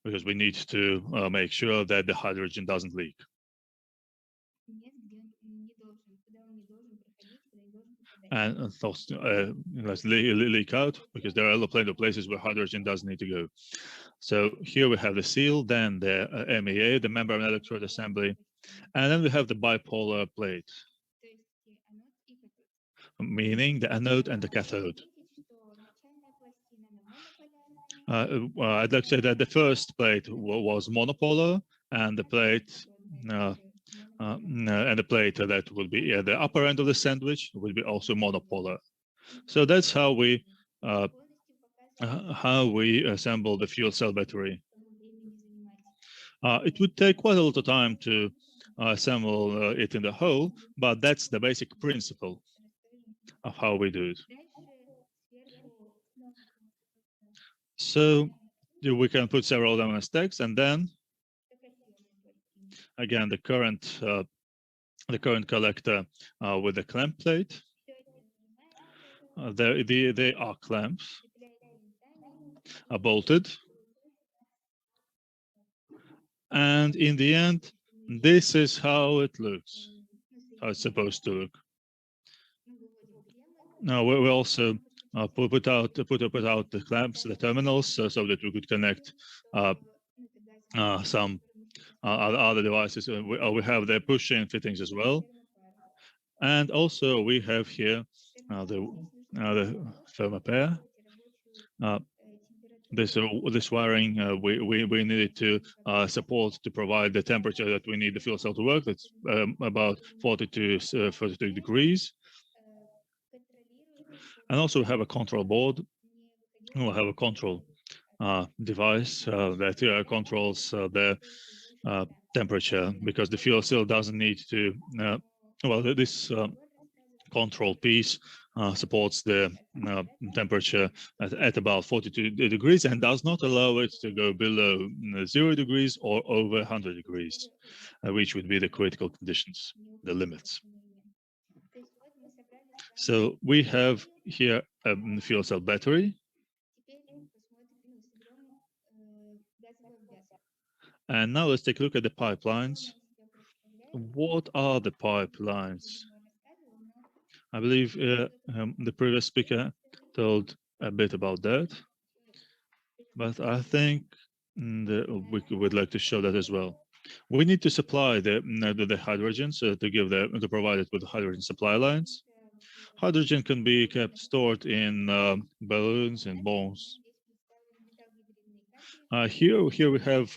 Speaker 2: because we need to make sure that the hydrogen doesn't leak. And thus, let's leak out, because there are plenty of places where hydrogen doesn't need to go. So here we have the seal, then the MEA, the membrane electrode assembly, and then we have the bipolar plate, meaning the anode and the cathode. I'd like to say that the first plate was monopolar, and the plate that will be at the upper end of the sandwich will be also monopolar. So that's how we assemble the fuel cell battery. It would take quite a lot of time to assemble it in the whole, but that's the basic principle of how we do it. So we can put several of them in stacks, and then again the current collector with the clamp plate. They are clamps, are bolted, and in the end, this is how it looks, how it's supposed to look. Now we also put out the clamps, the terminals, so that we could connect some other devices. We have the push-in fittings as well, and also we have here the thermopare. This wiring we needed to support to provide the temperature that we need the fuel cell to work. That's about 42 degrees. And also we have a control board. We'll have a control device that controls the temperature, because the fuel cell doesn't need to. This control piece supports the temperature at about 42 degrees and does not allow it to go below 0 degrees or over 100 degrees, which would be the critical conditions, the limits. So we have here a fuel cell battery. And now let's take a look at the pipelines. What are the pipelines? I believe the previous speaker told a bit about that, but I think we would like to show that as well. We need to supply the hydrogen, so to provide it with hydrogen supply lines. Hydrogen can be kept stored in balloons and bombs. Here we have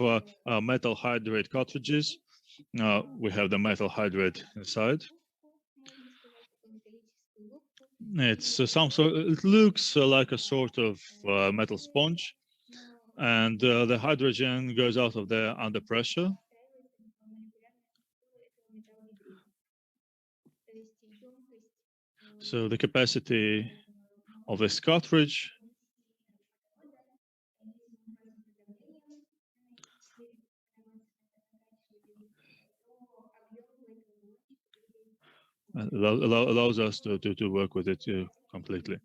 Speaker 2: metal hydrate cartridges. We have the metal hydrate inside. It's it looks like a sort of metal sponge, and the hydrogen goes out of there under pressure. So the capacity of this cartridge allows us to work with it completely.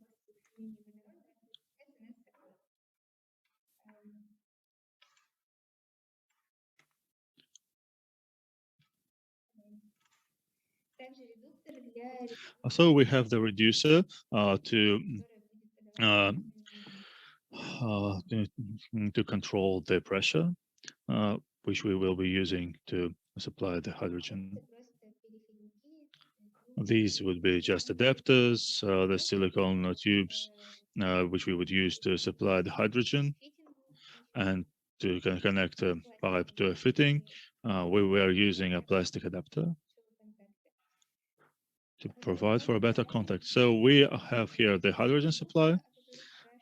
Speaker 2: So we have the reducer to control the pressure, which we will be using to supply the hydrogen. These would be just adapters, the silicone tubes, which we would use to supply the hydrogen, and to connect a pipe to a fitting. We were using a plastic adapter to provide for a better contact. So we have here the hydrogen supply,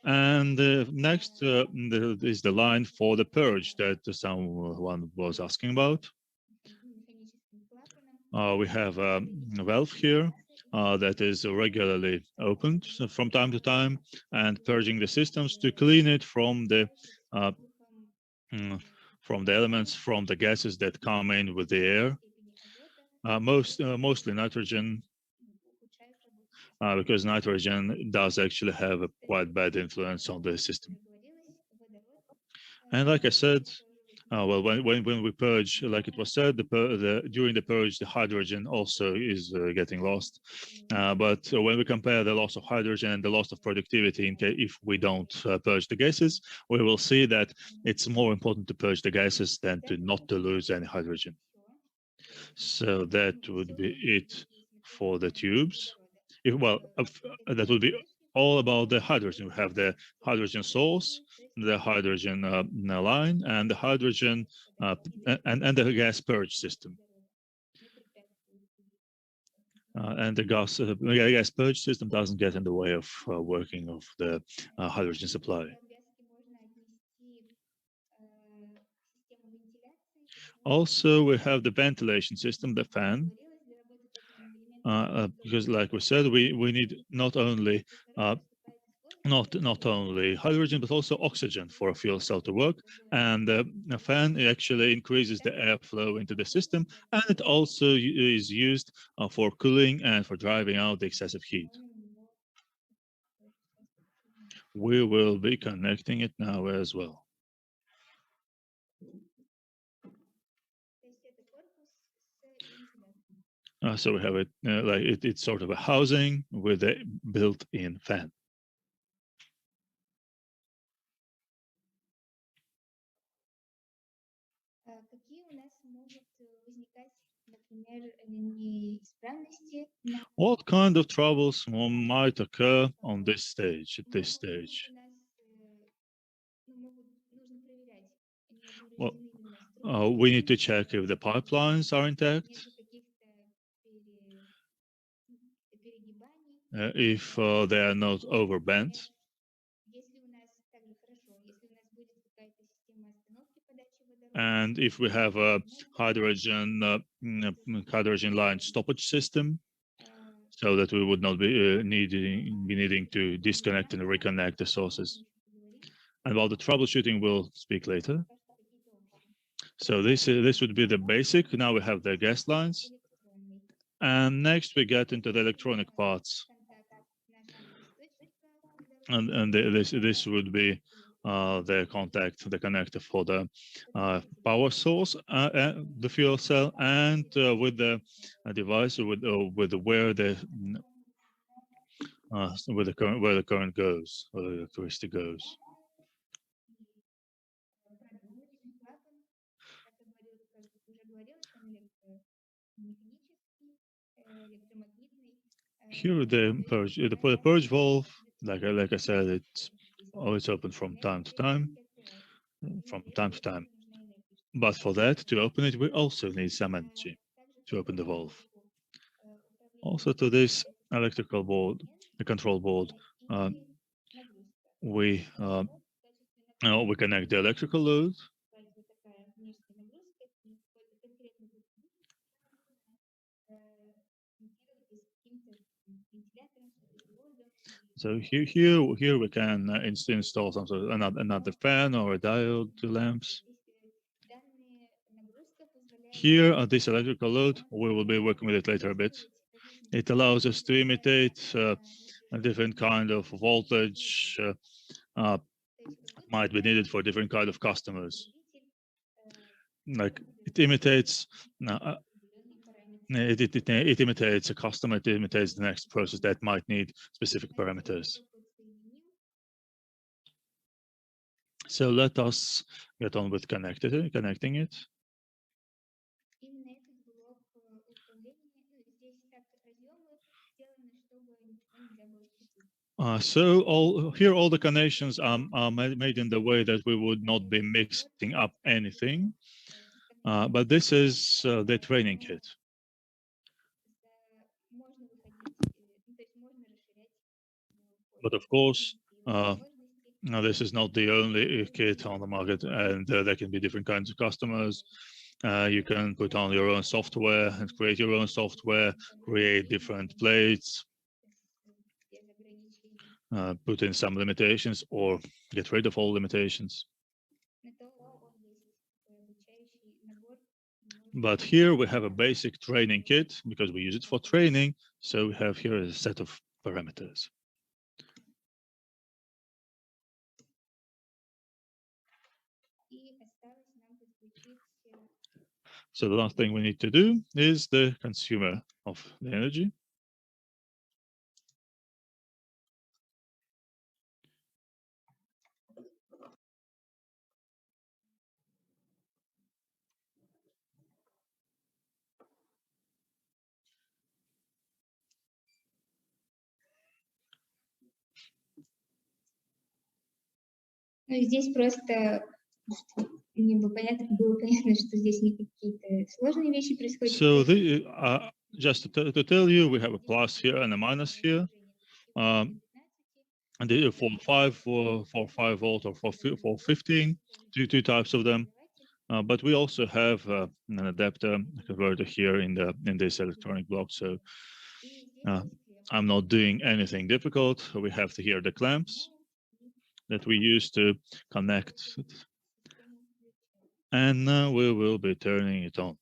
Speaker 2: And next is the line for the purge that someone was asking about. We have a valve here that is regularly opened from time to time and purging the systems to clean it from the elements, from the gases that come in with the air, mostly nitrogen, because nitrogen does actually have a quite bad influence on the system. And like I said, well, when we purge, like it was said, during the purge, the hydrogen also is getting lost. But when we compare the loss of hydrogen and the loss of productivity, if we don't purge the gases, we will see that it's more important to purge the gases than not to lose any hydrogen. So that would be it for the tubes. That would be all about the hydrogen. We have the hydrogen source, the hydrogen line, and the hydrogen and the gas purge system. And the gas purge system doesn't get in the way of working of the hydrogen supply. Also, we have the ventilation system, the fan, because, like we said, we need not only hydrogen, but also oxygen for a fuel cell to work. And the fan actually increases the airflow into the system, and it also is used for cooling and for driving out the excessive heat. We will be connecting it now as well. So we have it like it's sort of a housing with a built-in fan. What kind of troubles might occur on this stage, at this stage? Well, we need to check if the pipelines are intact, if they are not overbent. And if we have a hydrogen line stoppage system, so that we would not be needing to disconnect and reconnect the sources. And about the troubleshooting, we'll speak later. So this would be the basic. Now we have the gas lines, and next we get into the electronic parts. And this would be the connector for the power source, the fuel cell, and with the device where the current goes, or the electricity goes. Here the purge valve, like I said, it's always open from time to time. But for that, to open it, we also need some energy to open the valve. Also to this electrical board, the control board, we connect the electrical load. So here we can install some sort of another fan or a diode to lamps. Here, this electrical load, we will be working with it later a bit. It allows us to imitate a different kind of voltage might be needed for different kind of customers. Like it imitates it imitates a customer, it imitates the next process that might need specific parameters. So let us get on with connecting it. So all the connections are made in the way that we would not be mixing up anything. But this is the training kit. But of course, Now, this is not the only kit on the market, and there can be different kinds of customers. You can put on your own software and create your own software, create different plates, put in some limitations, or get rid of all limitations. But here we have a basic training kit because we use it for training. So we have here a set of parameters. So the last thing we need to do is the consumer of the energy.
Speaker 6: Ну, здесь просто, мне бы понятно, было понятно, что здесь не какие-то сложные вещи происходят.
Speaker 2: So just to tell you, we have a plus here and a minus here. And for 5 volt or for 15, two types of them. But we also have an adapter converter here in this electronic block. So I'm not doing anything difficult. We have here the clamps that we use to connect it. And now we will be turning it on.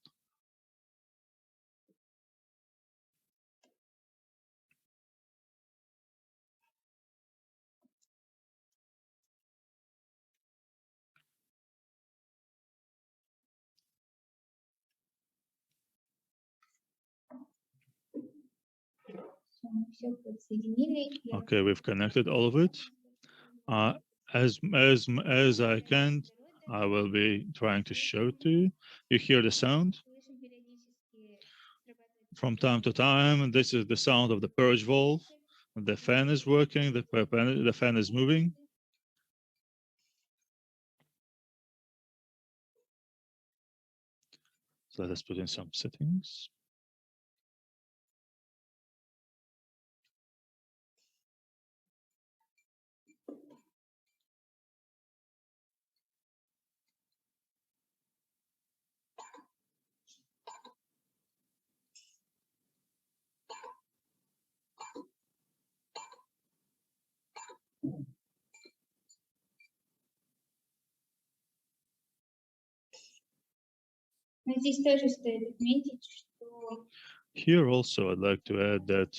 Speaker 2: Okay, we've connected all of it. As I can, I will be trying to show to you. You hear the sound from time to time. This is the sound of the purge valve. The fan is working. The fan is moving. So let us put in some settings.
Speaker 6: Но здесь тоже стоит отметить, что
Speaker 2: Here also I'd like to add that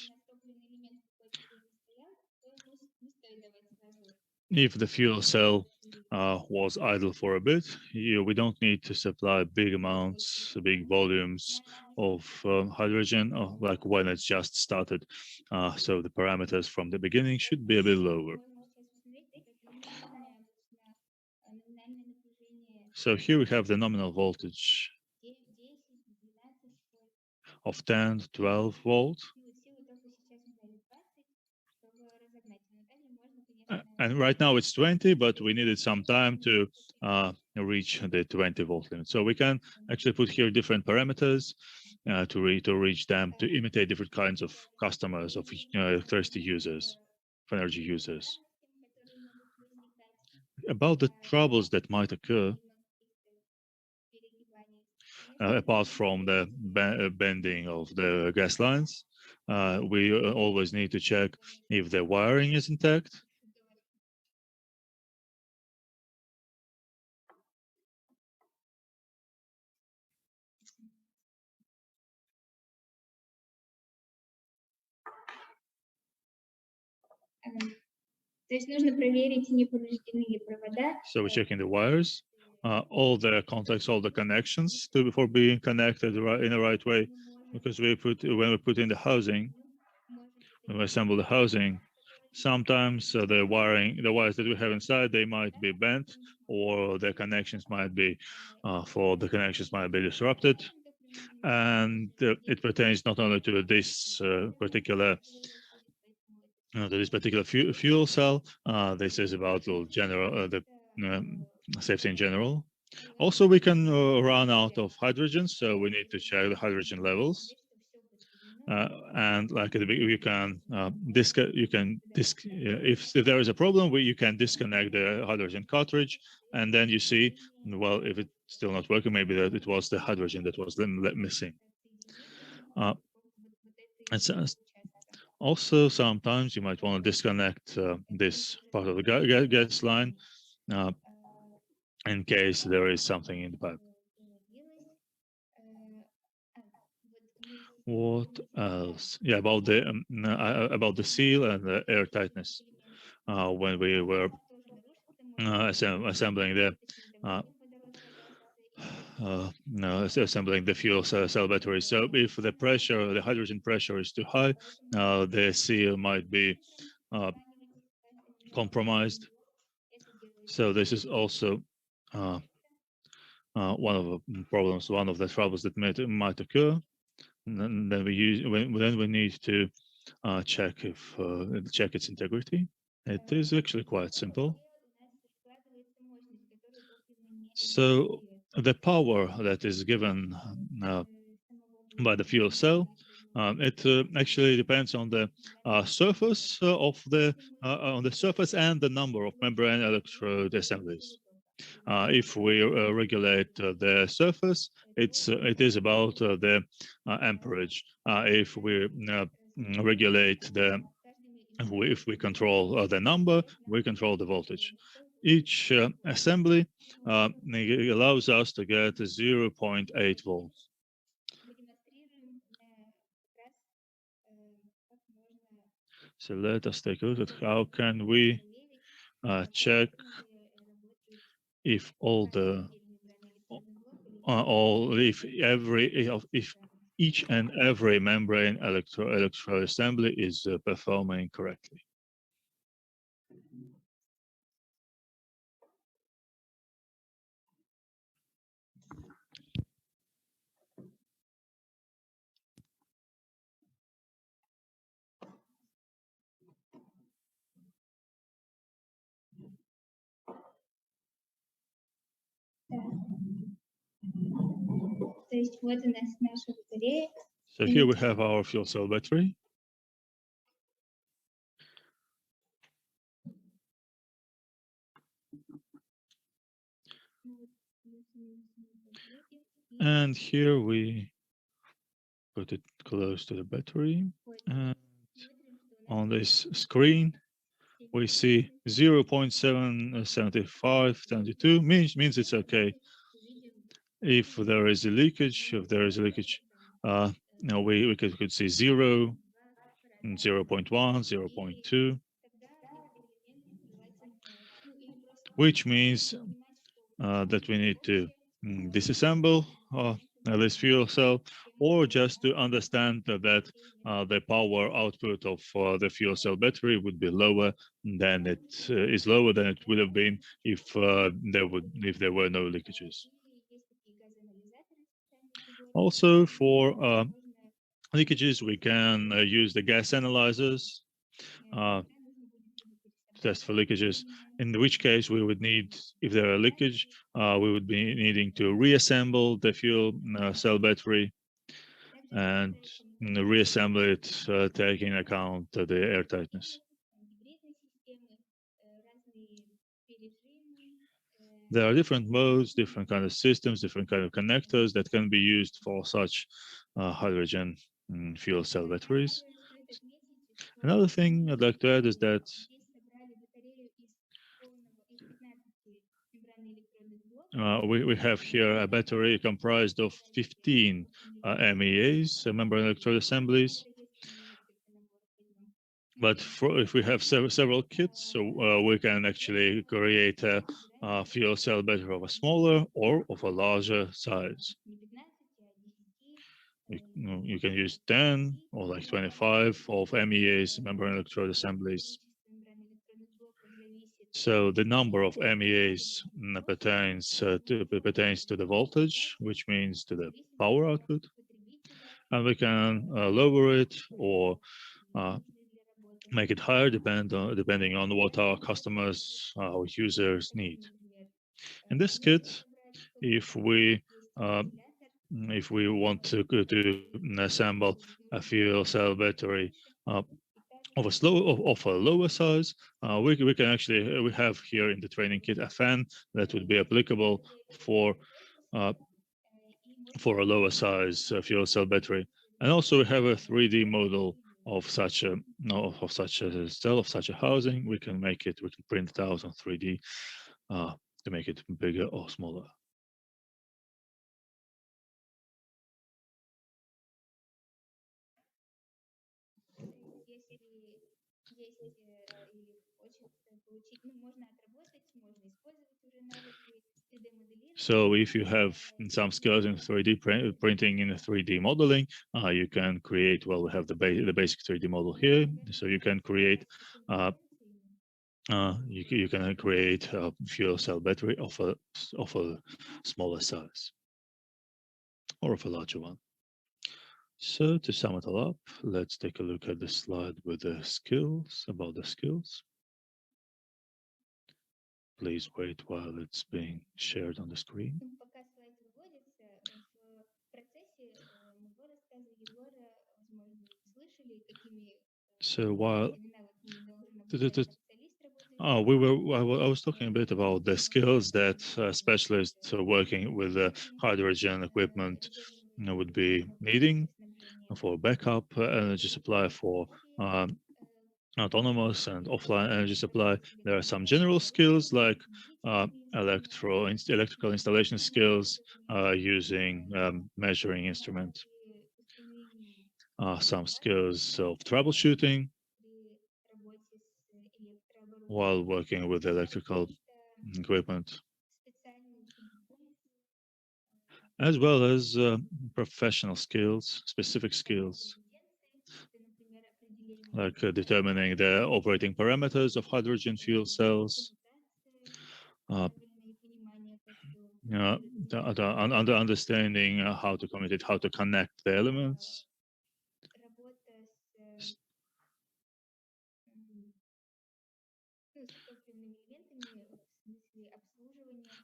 Speaker 2: if the fuel cell was idle for a bit, we don't need to supply big amounts, big volumes of hydrogen, like when it's just started. So the parameters from the beginning should be a bit lower. So here we have the nominal voltage of 10, 12 volt. And right now it's 20, but we needed some time to reach the 20 volt limit. So we can actually put here different parameters to reach them, to imitate different kinds of customers, of electricity users, of energy users. About the troubles that might occur, apart from the bending of the gas lines, we always need to check if the wiring is intact.
Speaker 6: То есть нужно проверить, не повреждены ли провода.
Speaker 2: So we're checking the wires, all the contacts, all the connections before being connected in the right way. Because when we put in the housing, when we assemble the housing, sometimes the wires that we have inside, they might be bent, or the connections might be disrupted. And it pertains not only to this particular fuel cell. This is about the safety in general. Also, we can run out of hydrogen, so we need to check the hydrogen levels. and like you can if there is a problem, you can disconnect the hydrogen cartridge, and then you see, well, if it's still not working, maybe that it was the hydrogen that was missing. And so, also, sometimes you might want to disconnect this part of the gas line in case there is something in the pipe. What else? Yeah, about the seal and the air tightness. When we were assembling the assembling the fuel cell battery. So if the pressure, the hydrogen pressure is too high, the seal might be compromised. So this is also one of the problems, one of the troubles that might occur. And then we need to check its integrity. It is actually quite simple. So the power that is given by the fuel cell, it actually depends on the surface on the surface and the number of membrane electrode assemblies. If we regulate the surface, it is about the amperage. If we regulate if we control the number, we control the voltage. Each assembly allows us to get 0.8 volts. So let us take a look at how can we check if if each and every membrane electrode assembly is performing correctly. So here we have our fuel cell battery. And here we put it close to the battery. And on this screen, we see 0.77572 means it's okay. If there is a leakage, we could see 0, 0.1, 0.2, which means that we need to disassemble this fuel cell, or just to understand that the power output of the fuel cell battery would be lower than it would have been if there were no leakages. Also, for leakages, we can use the gas analyzers to test for leakages, in which case we would need, if there are leakage, we would be needing to reassemble the fuel cell battery and reassemble it, taking into account the air tightness. There are different modes, different kind of systems, different kind of connectors that can be used for such hydrogen fuel cell batteries. Another thing I'd like to add is that we have here a battery comprised of 15 MEAs, membrane electrode assemblies. But if we have several kits, so we can actually create a fuel cell battery of a smaller or of a larger size. You can use 10 or like 25 of MEAs, membrane electrode assemblies. So the number of MEAs pertains to the voltage, which means to the power output, and we can lower it or make it higher depending on what our customers, our users need. In this kit, if we if we want to assemble a fuel cell battery of a lower size, we can actually we have here in the training kit a fan that would be applicable for a lower size fuel cell battery, and also we have a 3D model of such a cell, of such a housing. We can print it out on 3D to make it bigger or smaller. So if you have some skills in 3D printing, in 3D modeling, you can create, well, we have the basic 3D model here. So you can create you can create a fuel cell battery of a smaller size or of a larger one. So to sum it all up, let's take a look at the slide with the skills, about the skills. Please wait while it's being shared on the screen. So while I was talking a bit about the skills that specialists working with hydrogen equipment would be needing for backup energy supply, for autonomous and offline energy supply. There are some general skills like electrical installation skills, using measuring instrument, some skills of troubleshooting while working with electrical equipment, as well as professional skills, specific skills, like determining the operating parameters of hydrogen fuel cells, understanding how to communicate, how to connect the elements.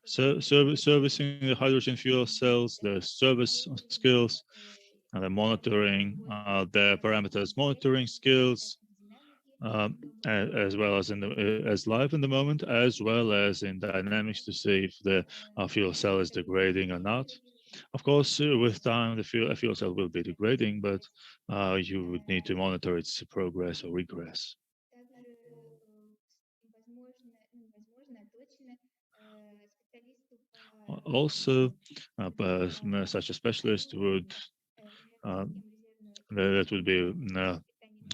Speaker 2: So servicing the hydrogen fuel cells, the service skills, and the monitoring, the parameters monitoring skills, as well as as live in the moment, as well as in dynamics to see if the fuel cell is degrading or not. Of course, with time, the fuel cell will be degrading, but you would need to monitor its progress or regress. Also, such a specialist would that would be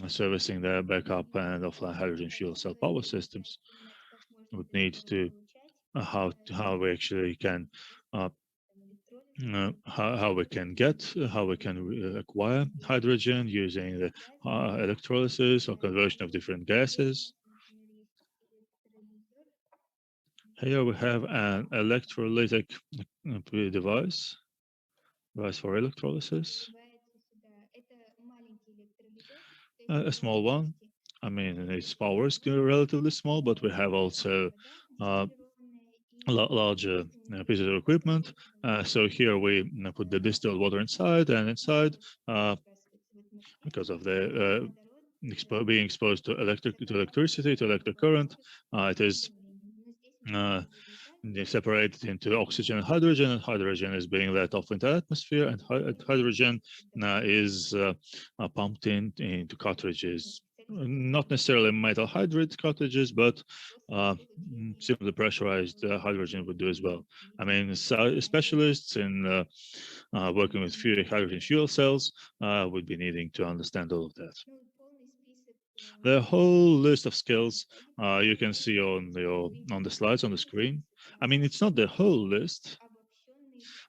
Speaker 2: servicing the backup and offline hydrogen fuel cell power systems. Would need to how we actually can how we can acquire hydrogen using the electrolysis or conversion of different gases. Here we have an electrolytic device for electrolysis. A small one. I mean, its power is relatively small, but we have also larger pieces of equipment. So here we put the distilled water inside, and inside, because of the being exposed to electricity, to electric current, it is separated into oxygen and hydrogen is being let off into the atmosphere, and hydrogen is pumped into cartridges. Not necessarily metal hydride cartridges, but simply pressurized hydrogen would do as well. I mean, specialists in working with hydrogen fuel cells would be needing to understand all of that. The whole list of skills you can see on the slides on the screen. I mean, it's not the whole list,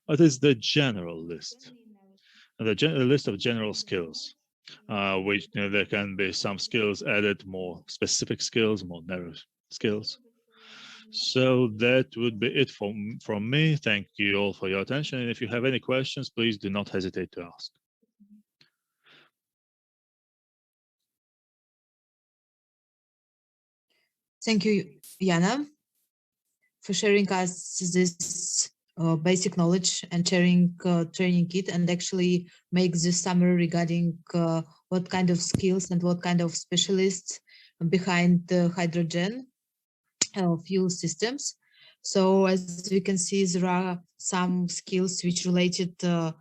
Speaker 2: but it's the general list, the list of general skills, which there can be some skills added, more specific skills, more narrow skills. So that would be it from me. Thank you all for your attention. And if you have any questions, please do not hesitate to ask.
Speaker 1: Thank you, Yana, for sharing us this basic knowledge and sharing training kit, and actually make this summary regarding what kind of skills and what kind of specialists behind the hydrogen fuel systems. So as we can see, there are some skills which related to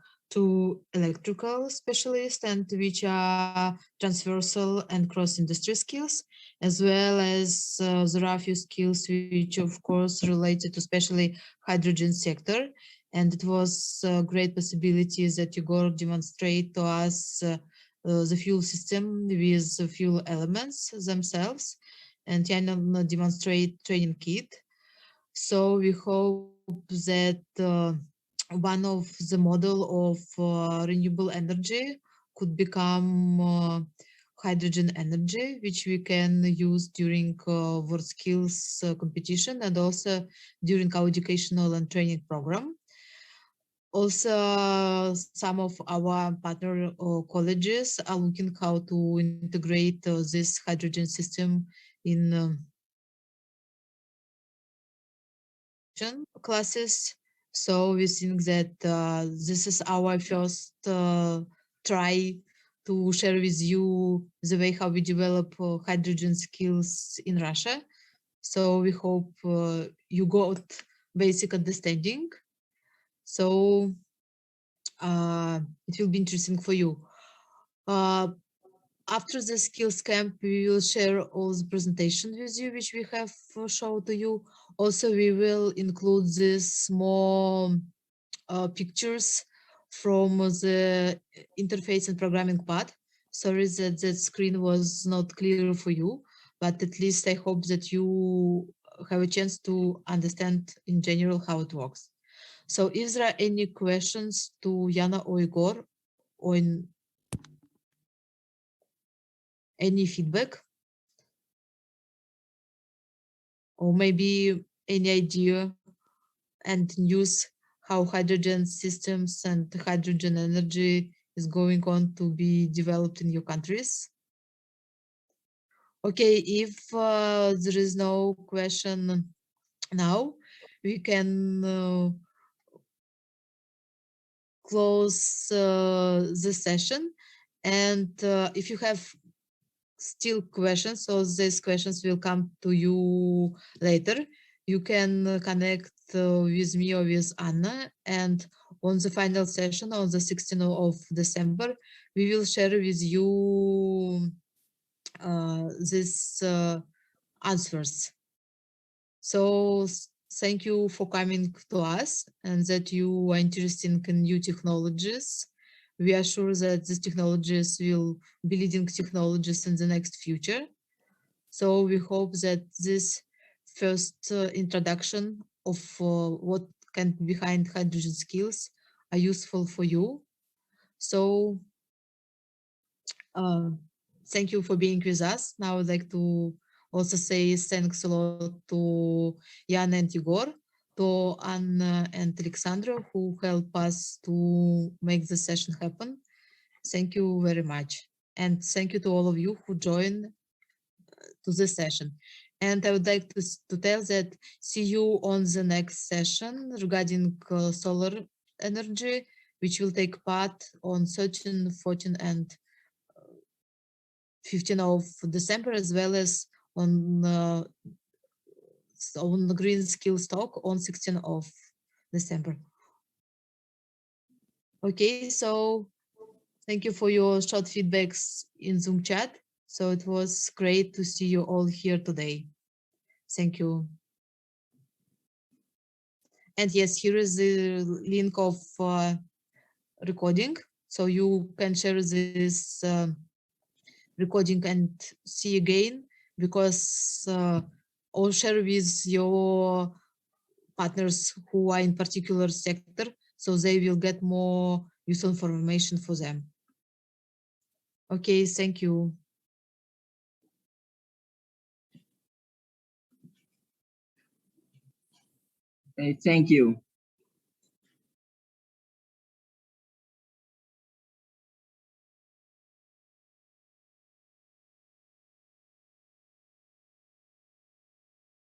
Speaker 1: electrical specialists and which are transversal and cross-industry skills, as well as there are a few skills which of course related to especially hydrogen sector. And it was a great possibility that Igor demonstrate to us the fuel system with the fuel elements themselves, and Yana demonstrate training kit. So we hope that one of the model of renewable energy could become hydrogen energy, which we can use during world skills competition and also during our educational and training program. Also, some of our partner colleges are looking how to integrate this hydrogen system in classes. So we think that this is our first try to share with you the way how we develop hydrogen skills in Russia. So we hope you got basic understanding. So it will be interesting for you. After the skills camp, we will share all the presentation with you, which we have showed to you. Also, we will include these small pictures from the interface and programming part. Sorry that that screen was not clear for you, but at least I hope that you have a chance to understand in general how it works. So is there any questions to Yana or Igor on any feedback? Or maybe any idea and news how hydrogen systems and hydrogen energy is going on to be developed in your countries? Okay, if there is no question now, we can close the session. And if you have still questions, so these questions will come to you later, you can connect with me or with Anna, and on the final session on the 16th of December, we will share with you these answers. So thank you for coming to us and that you are interested in new technologies. We are sure that these technologies will be leading technologies in the next future. So we hope that this first introduction of what can be behind hydrogen skills are useful for you. So thank you for being with us. Now I'd like to also say thanks a lot to Jan and Igor, to Anna and Alexandra, who help us to make the session happen. Thank you very much. And thank you to all of you who joined to this session. And I would like to tell that see you on the next session regarding solar energy, which will take part on 13, 14, and 15th of December, as well as on the Green Skills Talk on 16th of December. Okay, so thank you for your short feedbacks in Zoom chat. So it was great to see you all here today. Thank you. And yes, here is the link of recording. So you can share this recording and see again, because or share with your partners who are in particular sector, so they will get more useful information for them. Okay, thank you.
Speaker 7: Okay, thank you.